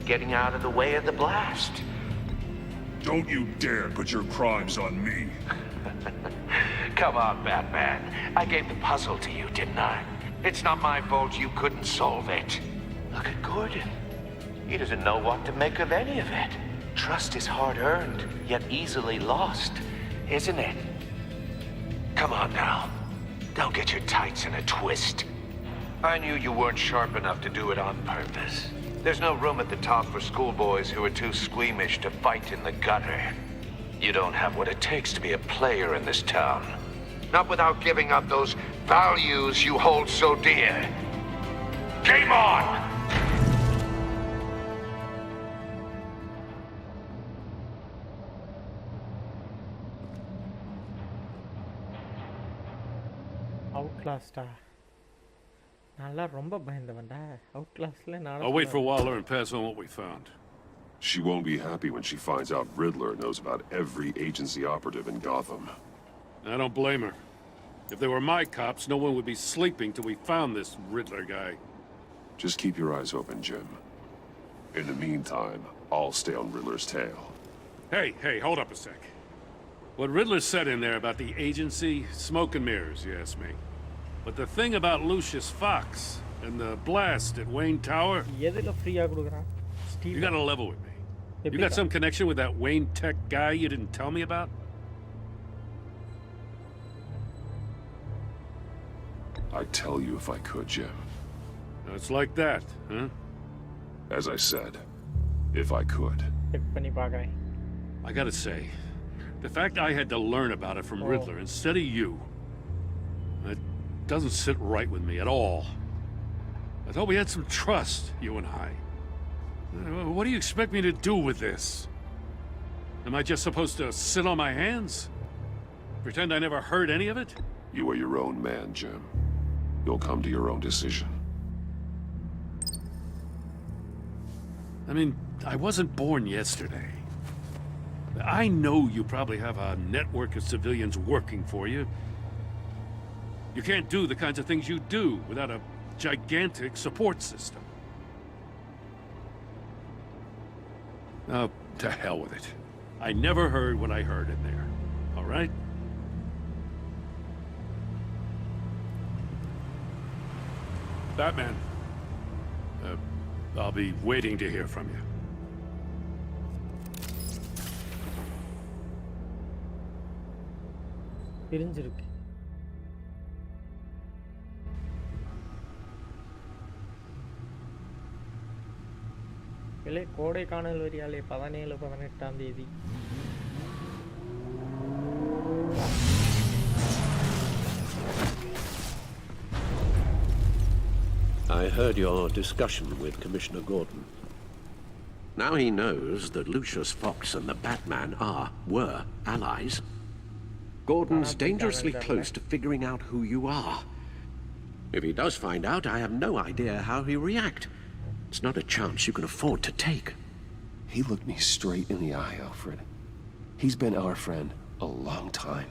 Getting out of the way of the blast. Don't you dare put your crimes on me. Come on, Batman. I gave the puzzle to you, didn't I? It's not my fault you couldn't solve it. Look at Gordon. He doesn't know what to make of any of it. Trust is hard-earned, yet easily lost, isn't it? Come on now. Don't get your tights in a twist. I knew you weren't sharp enough to do it on purpose. There's no room at the top for schoolboys who are too squeamish to fight in the gutter. You don't have what it takes to be a player in this town. Not without giving up those values you hold so dear. Game on! அவுட்லாஸ்டா நல்லா ரொம்ப பயந்தவன்டா அவுட்லாஸ்ட்ல நான் I'll wait for Waller and pass on what we found. She won't be happy when she finds out Riddler knows about every agency operative in Gotham. I don't blame her. If they were my cops, no one would be sleeping till we found this Riddler guy. Just keep your eyes open, Jim. In the meantime, I'll stay on Riddler's tail. Hey, hold up a sec. What Riddler said in there about the agency, smoke and mirrors, you ask me. But the thing about Lucius Fox and the blast at Wayne Tower... You gotta level with me. You got some connection with that Wayne Tech guy you didn't tell me about? I'd tell you if I could, Jim. It's like that, huh? As I said, if I could. I gotta say, the fact I had to learn about it from Riddler instead of you, it doesn't sit right with me at all. I thought we had some trust, you and I. What do you expect me to do with this? Am I just supposed to sit on my hands? Pretend I never heard any of it? You are your own man, Jim. You'll come to your own decision. I mean, I wasn't born yesterday. I know you probably have a network of civilians working for you. You can't do the kinds of things you do without a gigantic support system. Oh, to hell with it. I never heard what I heard in there, all right? Batman, I'll be waiting to hear from you. பிரிஞ்சிருக்கு இல்லை கோடைக்கானல் வரியாலே 17-18ஆம் தேதி I heard your discussion with Commissioner Gordon. Now he knows that Lucius Fox and the Batman were allies. Gordon's dangerously close to figuring out who you are. If he does find out, I have no idea how he'll react. It's not a chance you can afford to take. He looked me straight in the eye, Alfred. He's been our friend a long time.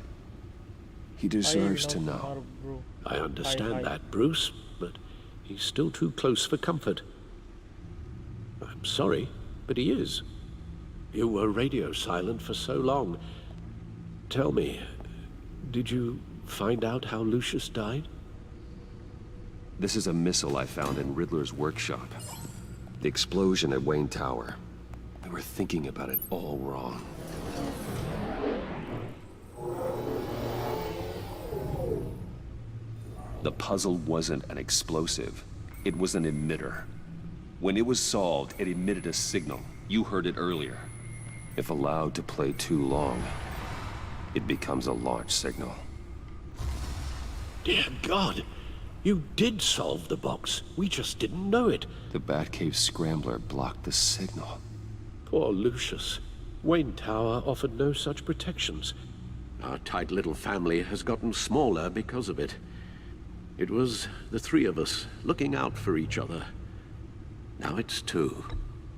He deserves to know. I understand that, Bruce, but he's still too close for comfort. I'm sorry, but he is. You were radio silent for so long. Tell me, did you find out how Lucius died? This is a missile I found in Riddler's workshop. The explosion at Wayne Tower. We were thinking about it all wrong. The puzzle wasn't an explosive. It was an emitter. When it was solved, it emitted a signal. You heard it earlier. If allowed to play too long, it becomes a launch signal. Dear God! You did solve the box. We just didn't know it. The Batcave Scrambler blocked the signal. Poor Lucius. Wayne Tower offered no such protections. Our tight little family has gotten smaller because of it. It was the three of us looking out for each other. Now it's two.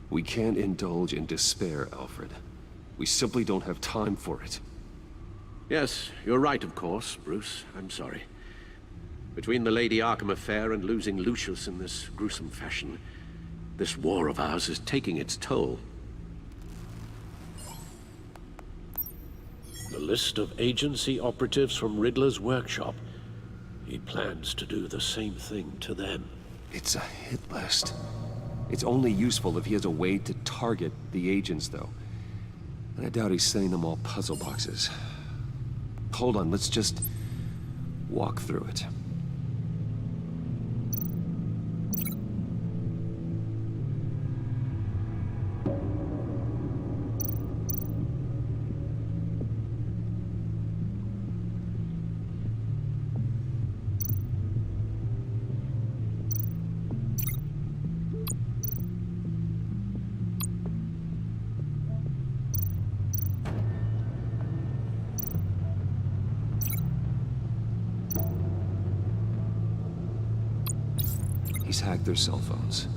We can't indulge in despair, Alfred. We simply don't have time for it. Yes, you're right, of course, Bruce. I'm sorry. Between the Lady Arkham affair and losing Lucius in this gruesome fashion, this war of ours is taking its toll. The list of agency operatives from Riddler's workshop. He plans to do the same thing to them. It's a hit list. It's only useful if he has a way to target the agents, though. And I doubt he's sending them all puzzle boxes. Hold on, let's just walk through it. He's hacked their cell phones.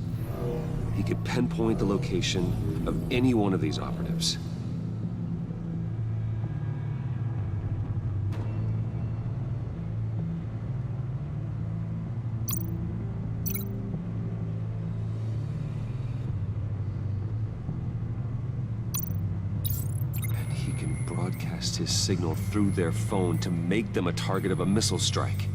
He could pinpoint the location of any one of these operatives. And he can broadcast his signal through their phone to make them a target of a missile strike.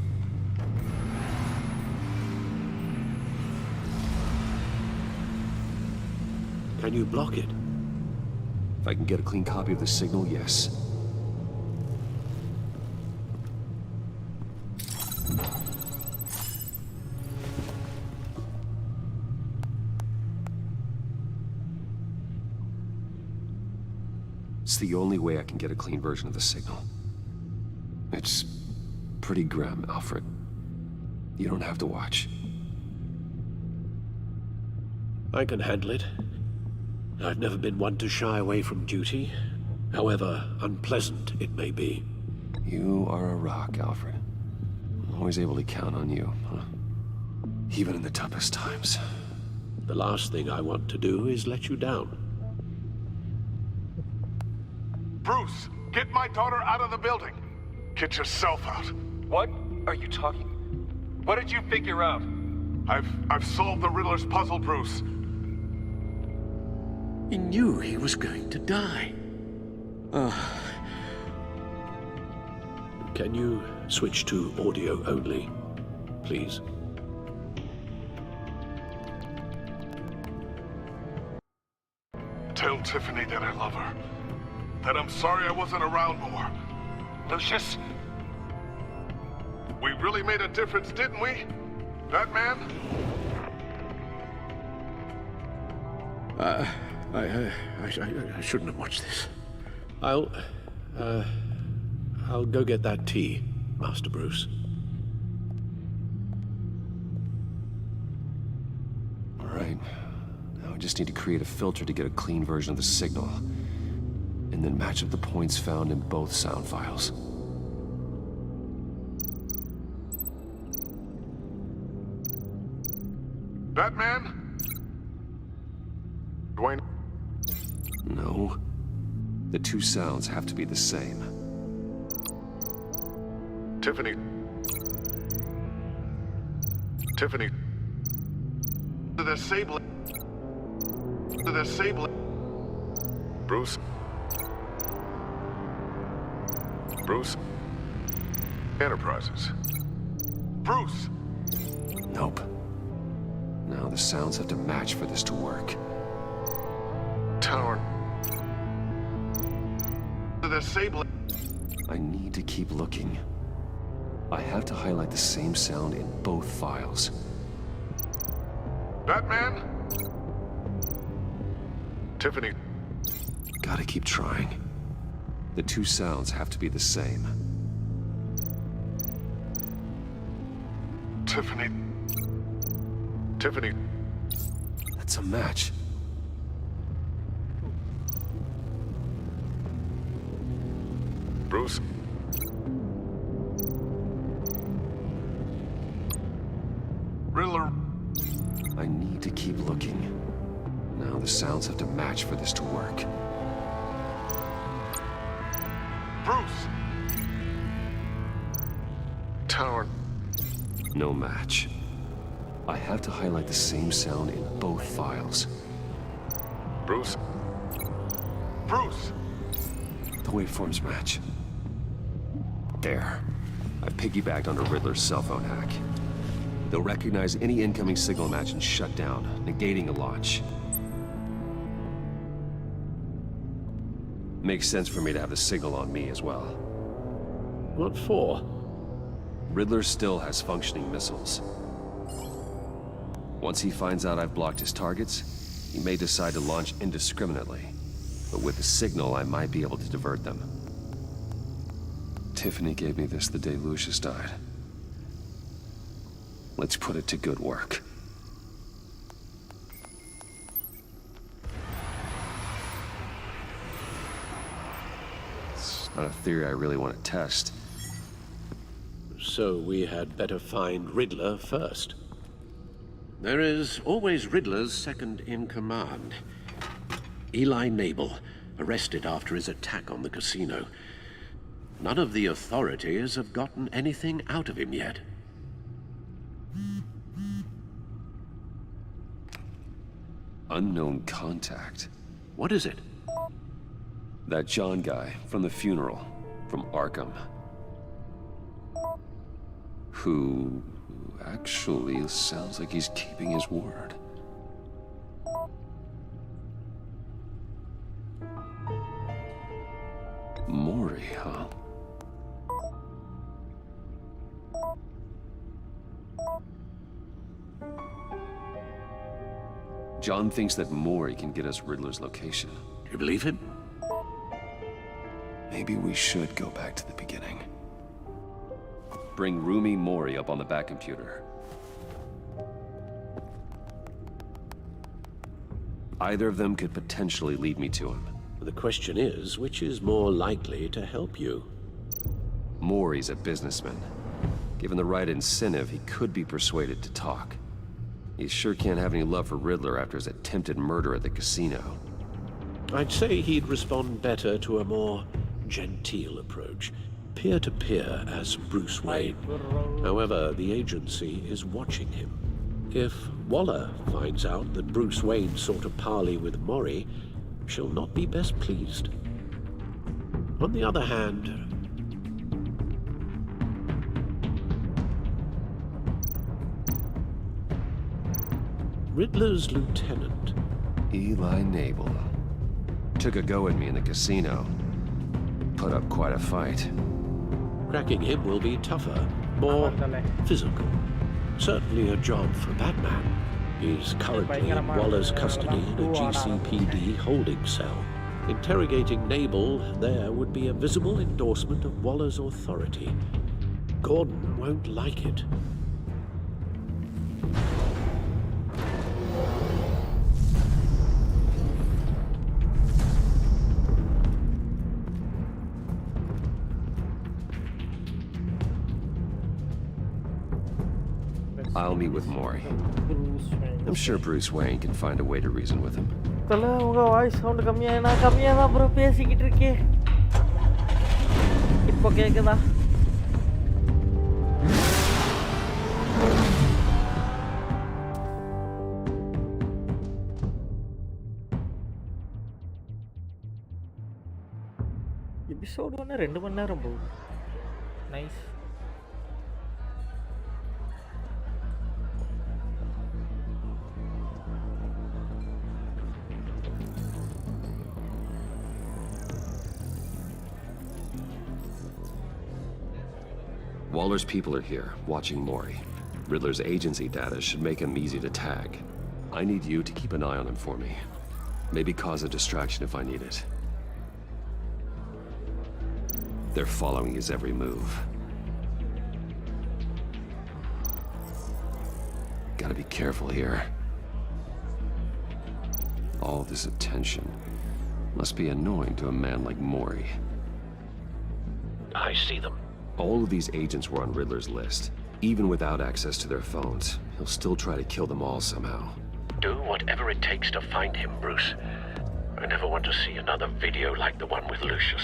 Can you block it? If I can get a clean copy of the signal, yes. It's the only way I can get a clean version of the signal. It's pretty grim, Alfred. You don't have to watch. I can handle it. I've never been one to shy away from duty, however unpleasant it may be. You are a rock, Alfred. I'm always able to count on you, huh? Even in the toughest times. The last thing I want to do is let you down. Bruce, get my daughter out of the building. Get yourself out. What are you talking? What did you figure out? I've solved the Riddler's puzzle, Bruce. He knew he was going to die. Can you switch to audio only, please? Tell Tiffany that I love her. That I'm sorry I wasn't around more. Lucius? We really made a difference, didn't we? Batman? I shouldn't have watched this. I'll go get that tea, Master Bruce. All right. Now I just need to create a filter to get a clean version of the signal. And then match up the points found in both sound files. Batman? Dwayne? No. The two sounds have to be the same. Tiffany. Tiffany. The sable. The sable. Bruce. Bruce. Enterprises. Bruce! Nope. Now the sounds have to match for this to work. Tower. Disable. I need to keep looking. I have to highlight the same sound in both files. Batman? Tiffany. Gotta keep trying. The two sounds have to be the same. Tiffany. Tiffany. That's a match. Bruce. Riddler. I need to keep looking. Now the sounds have to match for this to work. Bruce. Tower. No match. I have to highlight the same sound in both files. Bruce. Bruce. The waveforms match. There. I've piggybacked onto Riddler's cell phone hack. They'll recognize any incoming signal match and shut down, negating a launch. Makes sense for me to have the signal on me as well. What for? Riddler still has functioning missiles. Once he finds out I've blocked his targets, he may decide to launch indiscriminately. But with the signal, I might be able to divert them. Tiffany gave me this the day Lucius died. Let's put it to good work. It's not a theory I really want to test. So we had better find Riddler first. There is always Riddler's second in command. Eli Nabel, arrested after his attack on the casino. None of the authorities have gotten anything out of him yet. Unknown contact. What is it? That John guy from the funeral, from Arkham. Who actually sounds like he's keeping his word. Mori, huh? John thinks that Mori can get us Riddler's location. Do you believe him? Maybe we should go back to the beginning. Bring Rumi Mori up on the back computer. Either of them could potentially lead me to him. The question is, which is more likely to help you? Mori's a businessman. Given the right incentive, he could be persuaded to talk. He sure can't have any love for Riddler after his attempted murder at the casino. I'd say he'd respond better to a more genteel approach. Peer-to-peer as Bruce Wayne. However, the agency is watching him. If Waller finds out that Bruce Wayne sought a parley with Mori, she'll not be best pleased. On the other hand, Riddler's lieutenant, Eli Nabel, took a go at me in the casino. Put up quite a fight. Cracking him will be tougher, more physical. Certainly a job for Batman. He's currently in Waller's custody in a GCPD holding cell. Interrogating Nabel there would be a visible endorsement of Waller's authority. Gordon won't like it. I'll meet with Mori. I'm sure Bruce Wayne can find a way to reason with him. உங்க voice sound கம்மியா தான் bro பேசிக்கிட்டு இருக்கே. இப்போ கேக்குதா? Episode 1 2 மணி நேரம் போகுது. Nice. Waller's people are here, watching Mori. Riddler's agency data should make him easy to tag. I need you to keep an eye on him for me. Maybe cause a distraction if I need it. They're following his every move. Gotta be careful here. All this attention must be annoying to a man like Mori. I see them. All of these agents were on Riddler's list. Even without access to their phones, he'll still try to kill them all somehow. Do whatever it takes to find him, Bruce. I never want to see another video like the one with Lucius.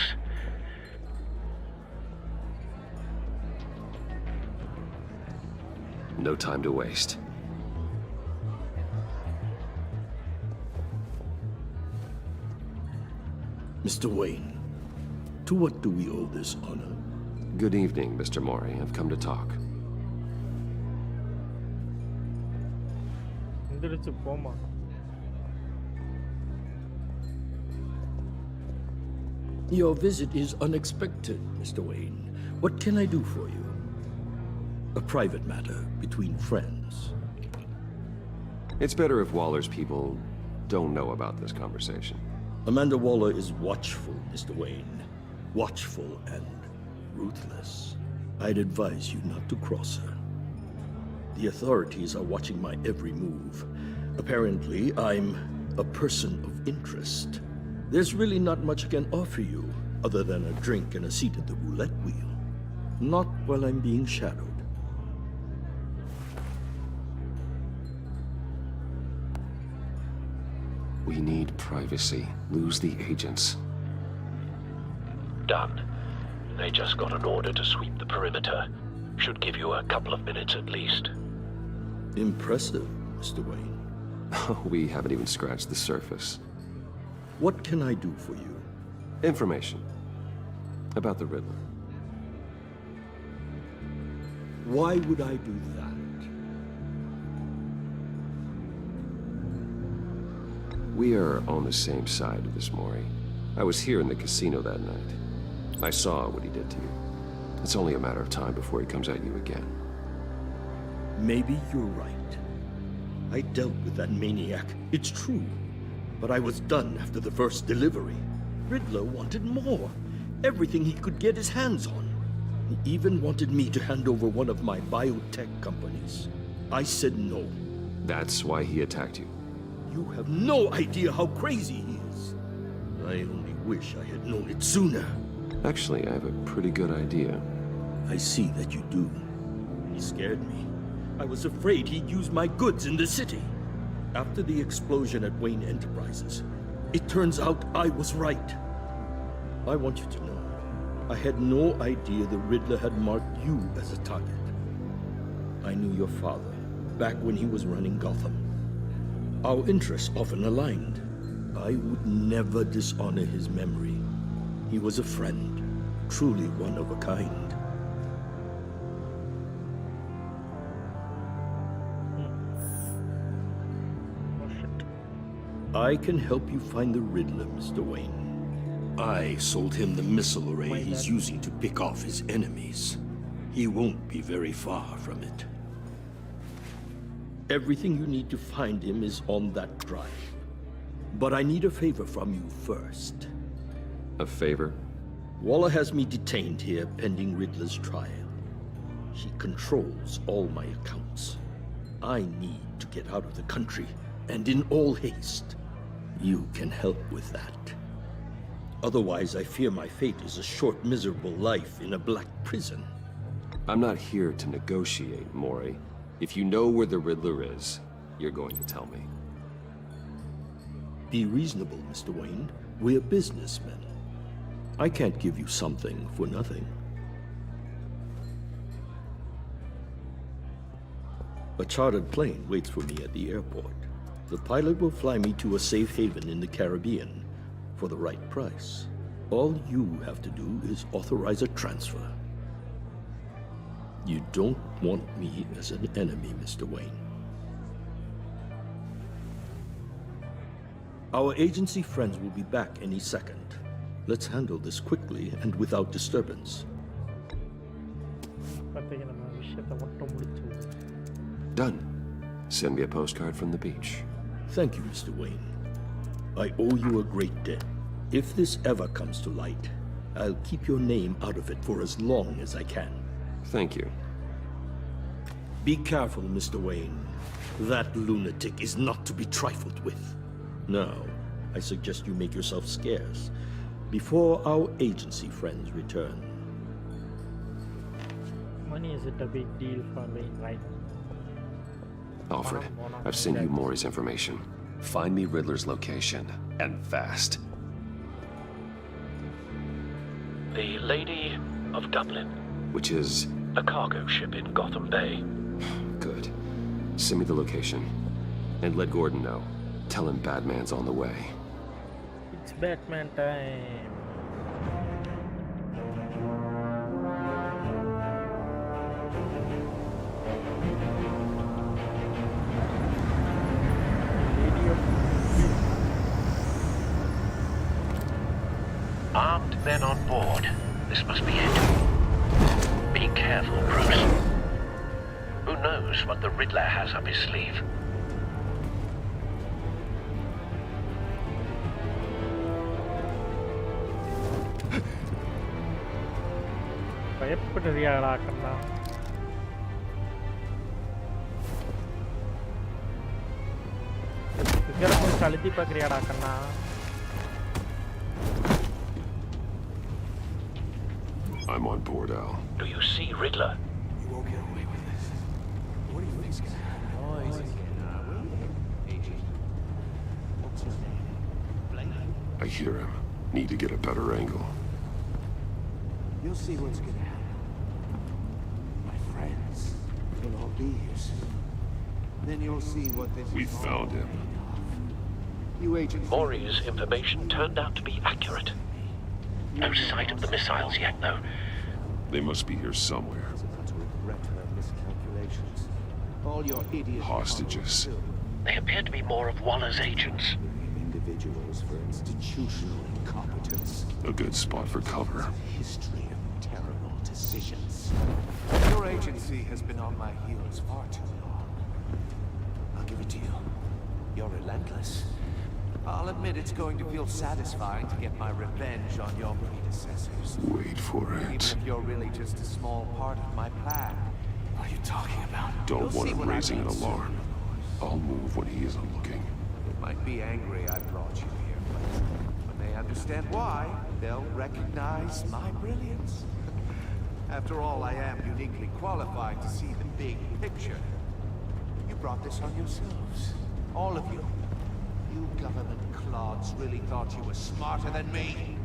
No time to waste. Mr. Wayne, to what do we owe this honor? Good evening, Mr. Mori. I've come to talk. Your visit is unexpected, Mr. Wayne. What can I do for you? A private matter between friends. It's better if Waller's people don't know about this conversation. Amanda Waller is watchful, Mr. Wayne. Watchful and ruthless. I'd advise you not to cross her. The authorities are watching my every move. Apparently, I'm a person of interest. There's really not much I can offer you, other than a drink and a seat at the roulette wheel. Not while I'm being shadowed. We need privacy. Lose the agents. Done. They just got an order to sweep the perimeter. Should give you a couple of minutes at least. Impressive, Mr. Wayne. We haven't even scratched the surface. What can I do for you? Information. About the Riddler. Why would I do that? We are on the same side of this, Mori. I was here in the casino that night. I saw what he did to you. It's only a matter of time before he comes at you again. Maybe you're right. I dealt with that maniac, it's true. But I was done after the first delivery. Riddler wanted more. Everything he could get his hands on. He even wanted me to hand over one of my biotech companies. I said no. That's why he attacked you. You have no idea how crazy he is. I only wish I had known it sooner. Actually, I have a pretty good idea. I see that you do. He scared me. I was afraid he'd use my goods in the city. After the explosion at Wayne Enterprises, it turns out I was right. I want you to know, I had no idea the Riddler had marked you as a target. I knew your father back when he was running Gotham. Our interests often aligned. I would never dishonor his memory. He was a friend, truly one of a kind. I can help you find the Riddler, Mr. Wayne. I sold him the missile array he's using to pick off his enemies. He won't be very far from it. Everything you need to find him is on that drive. But I need a favor from you first. A favor? Waller has me detained here pending Riddler's trial. She controls all my accounts. I need to get out of the country, and in all haste. You can help with that. Otherwise, I fear my fate is a short, miserable life in a black prison. I'm not here to negotiate, Mori. If you know where the Riddler is, you're going to tell me. Be reasonable, Mr. Wayne. We're businessmen. I can't give you something for nothing. A chartered plane waits for me at the airport. The pilot will fly me to a safe haven in the Caribbean for the right price. All you have to do is authorize a transfer. You don't want me as an enemy, Mr. Wayne. Our agency friends will be back any second. Let's handle this quickly and without disturbance. Done. Send me a postcard from the beach. Thank you, Mr. Wayne. I owe you a great debt. If this ever comes to light, I'll keep your name out of it for as long as I can. Thank you. Be careful, Mr. Wayne. That lunatic is not to be trifled with. Now, I suggest you make yourself scarce before our agency friends return. Money isn't a big deal for me right now. Alfred, I've sent you Maury's information. Find me Riddler's location, and fast. The Lady of Dublin. Which is? A cargo ship in Gotham Bay. Good. Send me the location. And let Gordon know. Tell him Batman's on the way. It's Batman time. Armed men on board. This must be it. Be careful, Bruce. Who knows what the Riddler has up his sleeve? பயப்படுறியாடா கண்ணா கொஞ்சம் அழுத்தி பார்க்குறியாடா கண்ணா I'm on board, Al. Do you see Riddler? You won't get away with this. What do you think's gonna happen? What's his name? I hear him. Need to get a better angle. You'll see what's gonna happen. My friends will all be here soon. Then you'll see what this We found him. You agents. Maury's information turned out to be accurate. No sight of the missiles yet, though. They must be here somewhere. All your idiot hostages. They appear to be more of Waller's agents. Individuals for institutional incompetence. A good spot for cover. History of terrible decisions. Your agency has been on my heels far too long. I'll give it to you. You're relentless. I'll admit it's going to feel satisfying to get my revenge on your predecessors. Wait for it. Even if you're really just a small part of my plan. What are you talking about? Don't want him raising an alarm. I'll move when he isn't looking. They might be angry I brought you here, but when they understand why, they'll recognize my brilliance. After all, I am uniquely qualified to see the big picture. You brought this on yourselves. All of you. You government clods really thought you were smarter than me.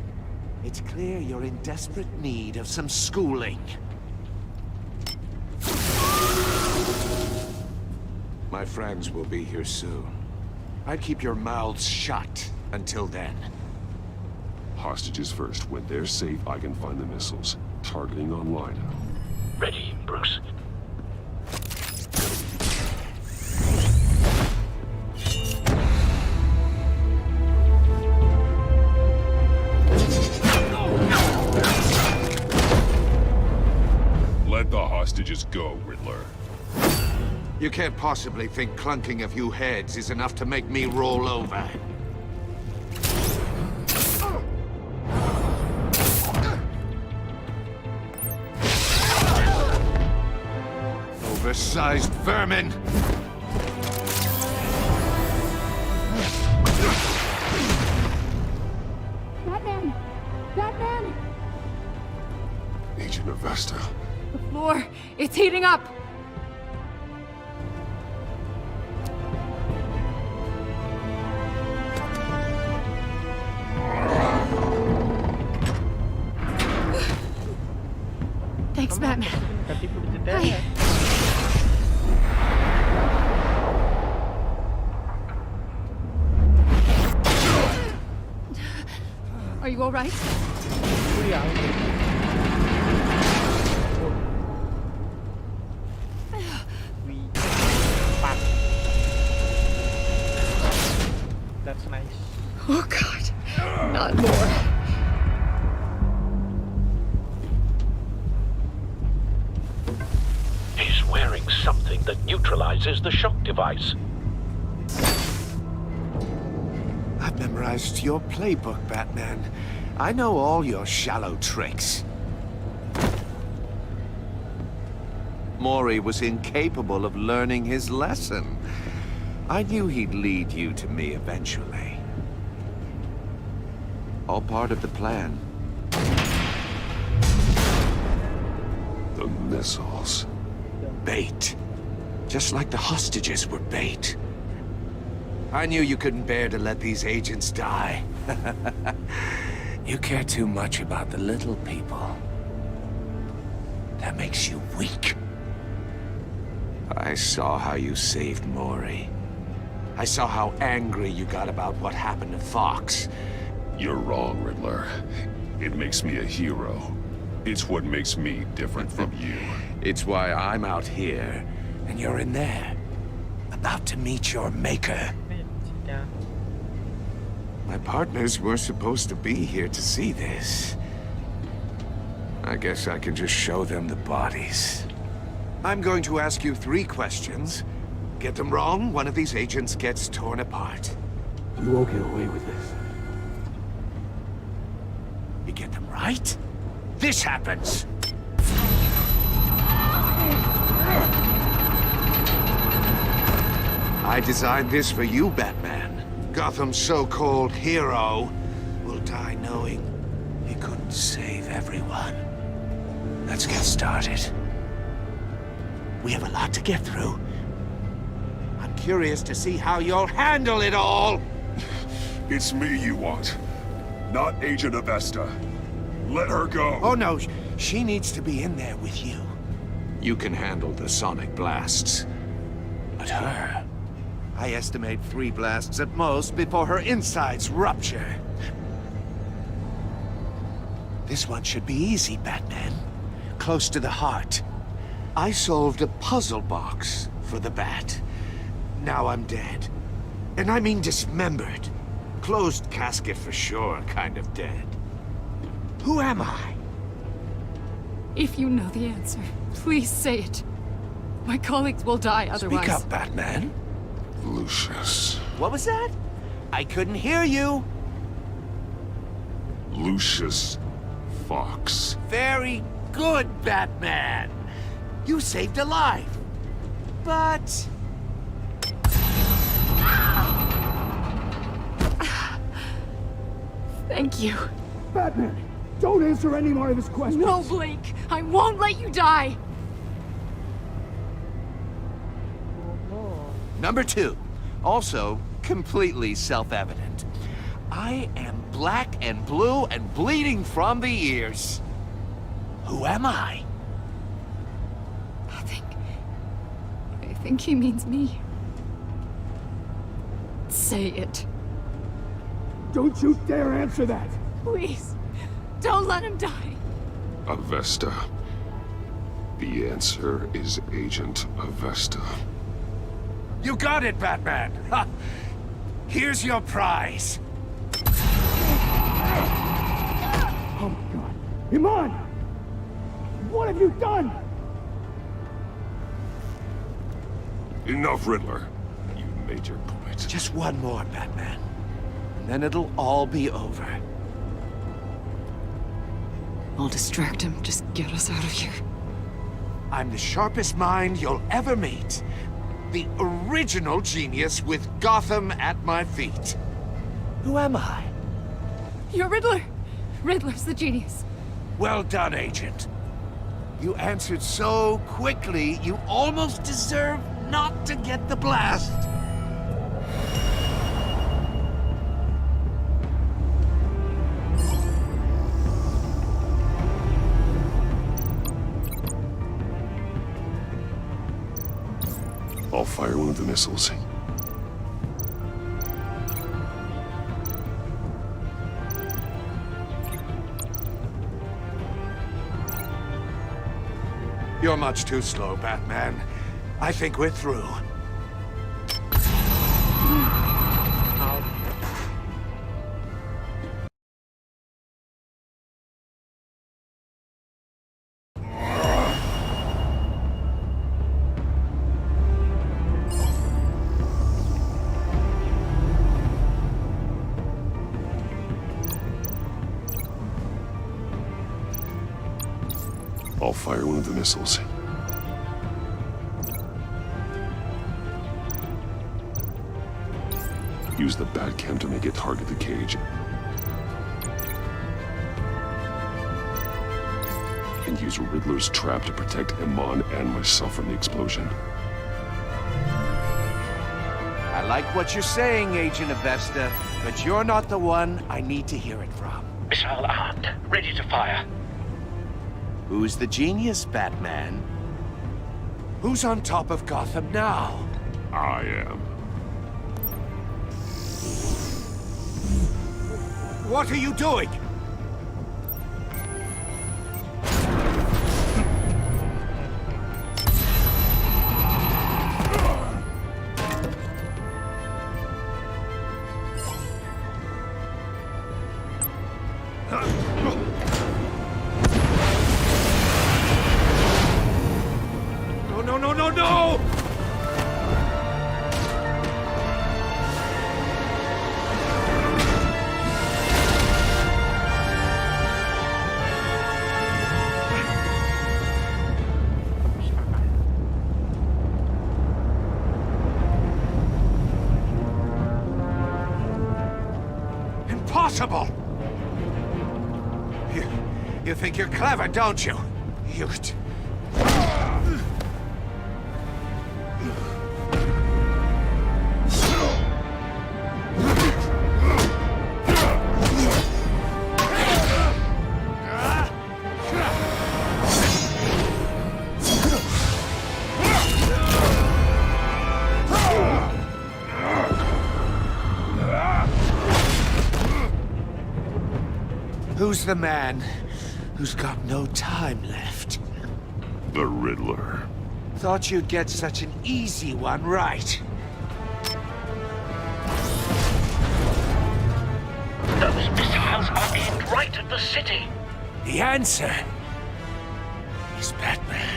It's clear you're in desperate need of some schooling. My friends will be here soon. I'd keep your mouths shut until then. Hostages first. When they're safe, I can find the missiles. Targeting online. Ready, Bruce. Let the hostages go, Riddler. You can't possibly think clunking a few heads is enough to make me roll over. Oversized vermin! Batman! Batman! Agent Avesta. The floor, it's heating up! Thanks, Batman. Hi. Are you all right? That's nice. Oh God, not more. neutralizes the shock device. I've memorized your playbook, Batman. I know all your shallow tricks. Mori was incapable of learning his lesson. I knew he'd lead you to me eventually. All part of the plan. The missiles. Bait. Just like the hostages were bait. I knew you couldn't bear to let these agents die. You care too much about the little people. That makes you weak. I saw how you saved Mori. I saw how angry you got about what happened to Fox. You're wrong, Riddler. It makes me a hero. It's what makes me different from you. It's why I'm out here, and you're in there. About to meet your maker. My partners were supposed to be here to see this. I guess I can just show them the bodies. I'm going to ask you 3 questions. Get them wrong, one of these agents gets torn apart. You won't get away with this. You get them right, this happens. I designed this for you, Batman. Gotham's so-called hero will die knowing he couldn't save everyone. Let's get started. We have a lot to get through. I'm curious to see how you'll handle it all. It's me you want, not Agent Avesta. Let her go. Oh no, she needs to be in there with you. You can handle the sonic blasts. But her... I estimate 3 blasts at most before her insides rupture. This one should be easy, Batman. Close to the heart. I solved a puzzle box for the Bat. Now I'm dead. And I mean dismembered. Closed casket for sure, kind of dead. Who am I? If you know the answer, please say it. My colleagues will die otherwise. Speak up, Batman. Lucius. What was that? I couldn't hear you. Lucius Fox. Very good, Batman. You saved a life. But... Thank you. Batman, don't answer any more of his questions. No, Blake. I won't let you die. Number 2, also completely self-evident. I am black and blue and bleeding from the ears. Who am I? I think he means me. Say it. Don't you dare answer that! Please, don't let him die. Avesta. The answer is Agent Avesta. You got it, Batman! Ha! Here's your prize. Oh my God. Iman! What have you done? Enough, Riddler. You made your point. Just one more, Batman. And then it'll all be over. I'll distract him. Just get us out of here. I'm the sharpest mind you'll ever meet. The original genius with Gotham at my feet. Who am I? You're Riddler. Riddler's the genius. Well done, Agent. You answered so quickly, you almost deserve not to get the blast. I'll fire one of the missiles. You're much too slow, Batman. I think we're through. I'll fire one of the missiles. Use the bat cam to make it target the cage. And use Riddler's trap to protect Iman and myself from the explosion. I like what you're saying, Agent Avesta, but you're not the one I need to hear it from. Missile armed, ready to fire. Who's the genius, Batman? Who's on top of Gotham now? I am. What are you doing? No! Impossible! You think you're clever, don't you? You... Who's the man who's got no time left? The Riddler. Thought you'd get such an easy one right. Those missiles are aimed right at the city. The answer is Batman.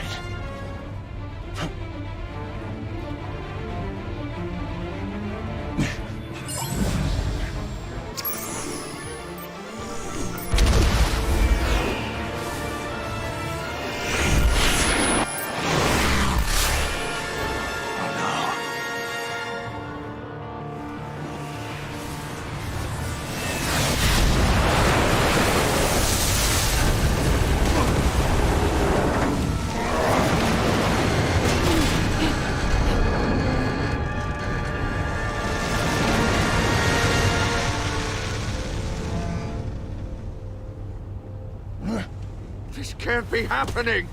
This can't be happening!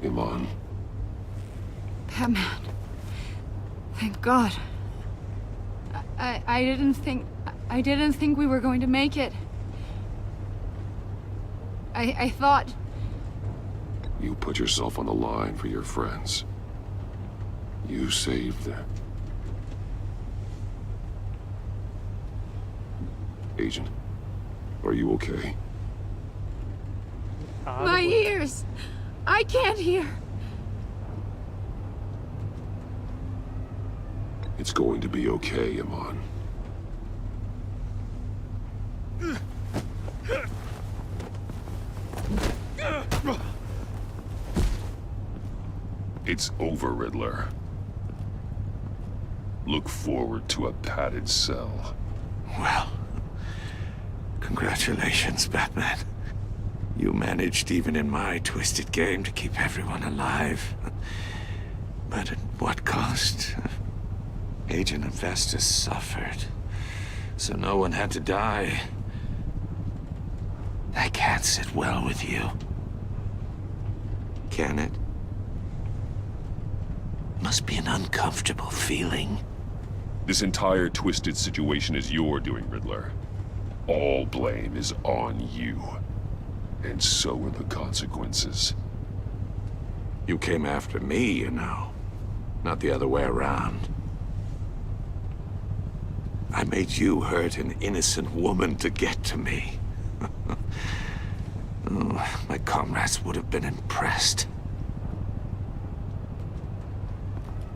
Iman. Batman. Thank God. I didn't think we were going to make it. I thought... You put yourself on the line for your friends. You saved them. Agent, are you okay? My ears! I can't hear! It's going to be okay, Iman. It's over, Riddler. Look forward to a padded cell. Well, congratulations, Batman. You managed, even in my twisted game, to keep everyone alive. But at what cost? Agent Avesta suffered, so no one had to die. That can't sit well with you. Can it? Must be an uncomfortable feeling. This entire twisted situation is your doing, Riddler. All blame is on you. And so are the consequences. You came after me, you know. Not the other way around. I made you hurt an innocent woman to get to me. Oh, my comrades would have been impressed.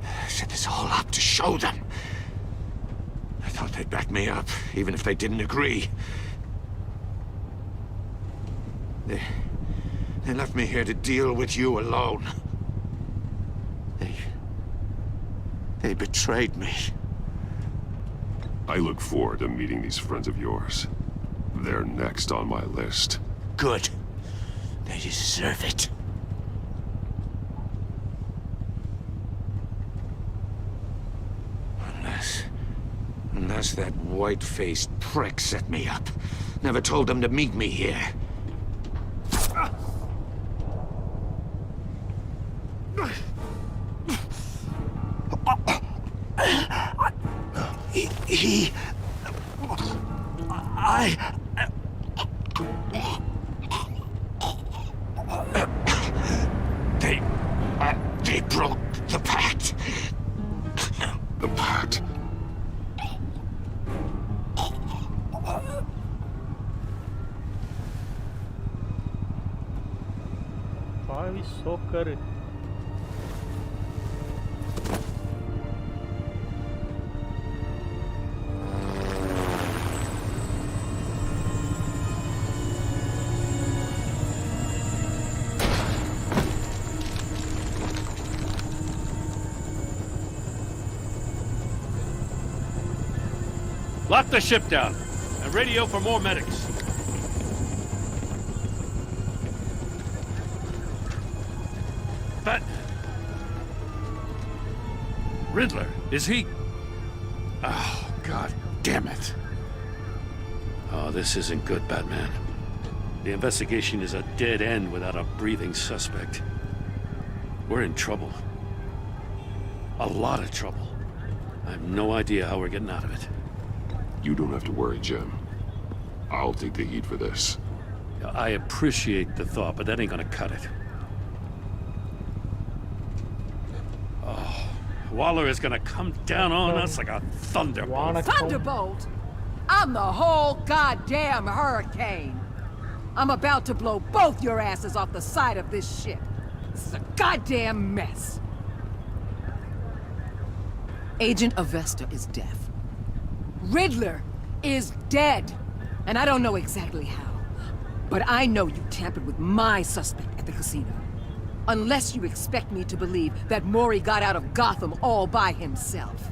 I set this all up to show them. I thought they'd back me up, even if they didn't agree. They left me here to deal with you alone. They betrayed me. I look forward to meeting these friends of yours. They're next on my list. Good. They deserve it. Unless that white-faced prick set me up. Never told them to meet me here. They broke the pact. The pact? பாவி choker. Lock the ship down and radio for more medics. But Riddler, is he? Oh, God damn it. Oh, this isn't good, Batman. The investigation is a dead end without a breathing suspect. We're in trouble. A lot of trouble. I have no idea how we're getting out of it. You don't have to worry, Jim. I'll take the heat for this. I appreciate the thought, but that ain't gonna cut it. Oh, Waller is gonna come down on us like a thunderbolt. Thunderbolt? I'm the whole goddamn hurricane. I'm about to blow both your asses off the side of this ship. This is a goddamn mess. Agent Avesta is deaf. Riddler is dead. And I don't know exactly how. But I know you tampered with my suspect at the casino. Unless you expect me to believe that Mori got out of Gotham all by himself.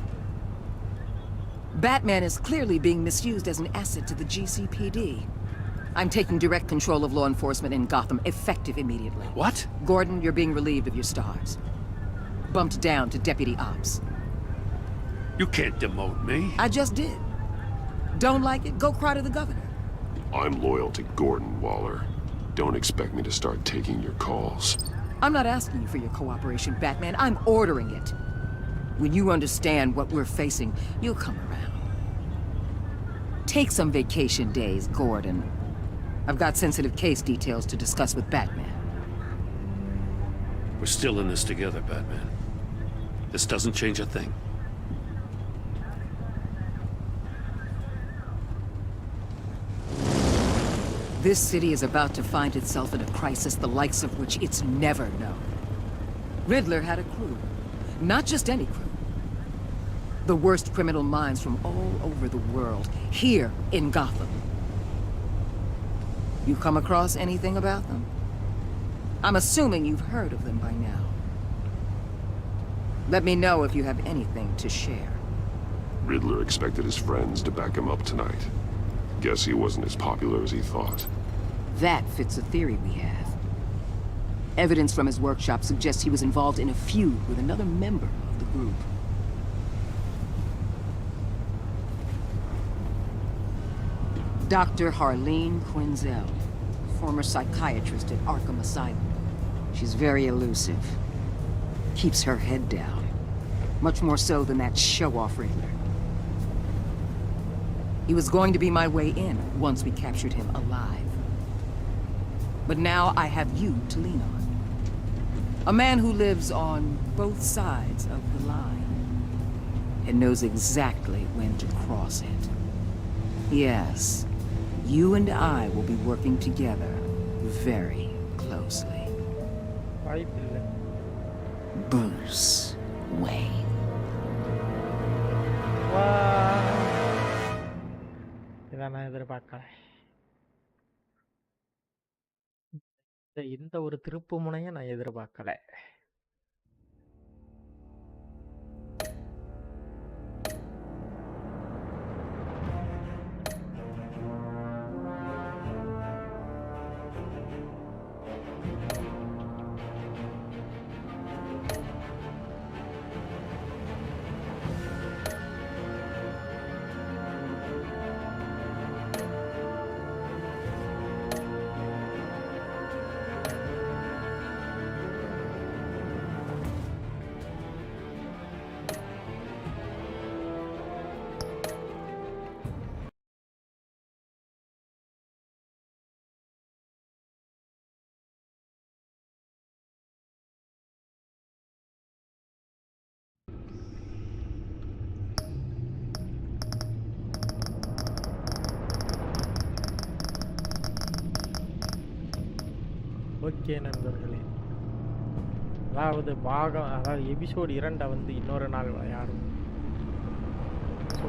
Batman is clearly being misused as an asset to the GCPD. I'm taking direct control of law enforcement in Gotham, effective immediately. What? Gordon, you're being relieved of your stars. Bumped down to Deputy Ops. You can't demote me. I just did. Don't like it? Go cry to the governor. I'm loyal to Gordon, Waller. Don't expect me to start taking your calls. I'm not asking you for your cooperation, Batman. I'm ordering it. When you understand what we're facing, you'll come around. Take some vacation days, Gordon. I've got sensitive case details to discuss with Batman. We're still in this together, Batman. This doesn't change a thing. This city is about to find itself in a crisis the likes of which it's never known. Riddler had a crew. Not just any crew. The worst criminal minds from all over the world, here in Gotham. You come across anything about them? I'm assuming you've heard of them by now. Let me know if you have anything to share. Riddler expected his friends to back him up tonight. Guess he wasn't as popular as he thought. That fits a theory we have. Evidence from his workshop suggests he was involved in a feud with another member of the group. Dr. Harleen Quinzel, former psychiatrist at Arkham Asylum. She's very elusive. Keeps her head down. Much more so than that show-off Riddler. He was going to be my way in once we captured him alive. But now I have you to lean on. A man who lives on both sides of the line and knows exactly when to cross it. Yes, you and I will be working together very closely. Bruce Wayne. இதான் நான் எதிர்பார்க்கல. இந்த ஒரு திருப்பு முனையை நான் எதிர்பார்க்கல. Okay நண்பர்களே, அதாவது எபிசோடு 2 வந்து இன்னொரு நாள் விளையாடும். So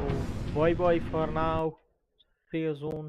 bye bye for now, see you soon.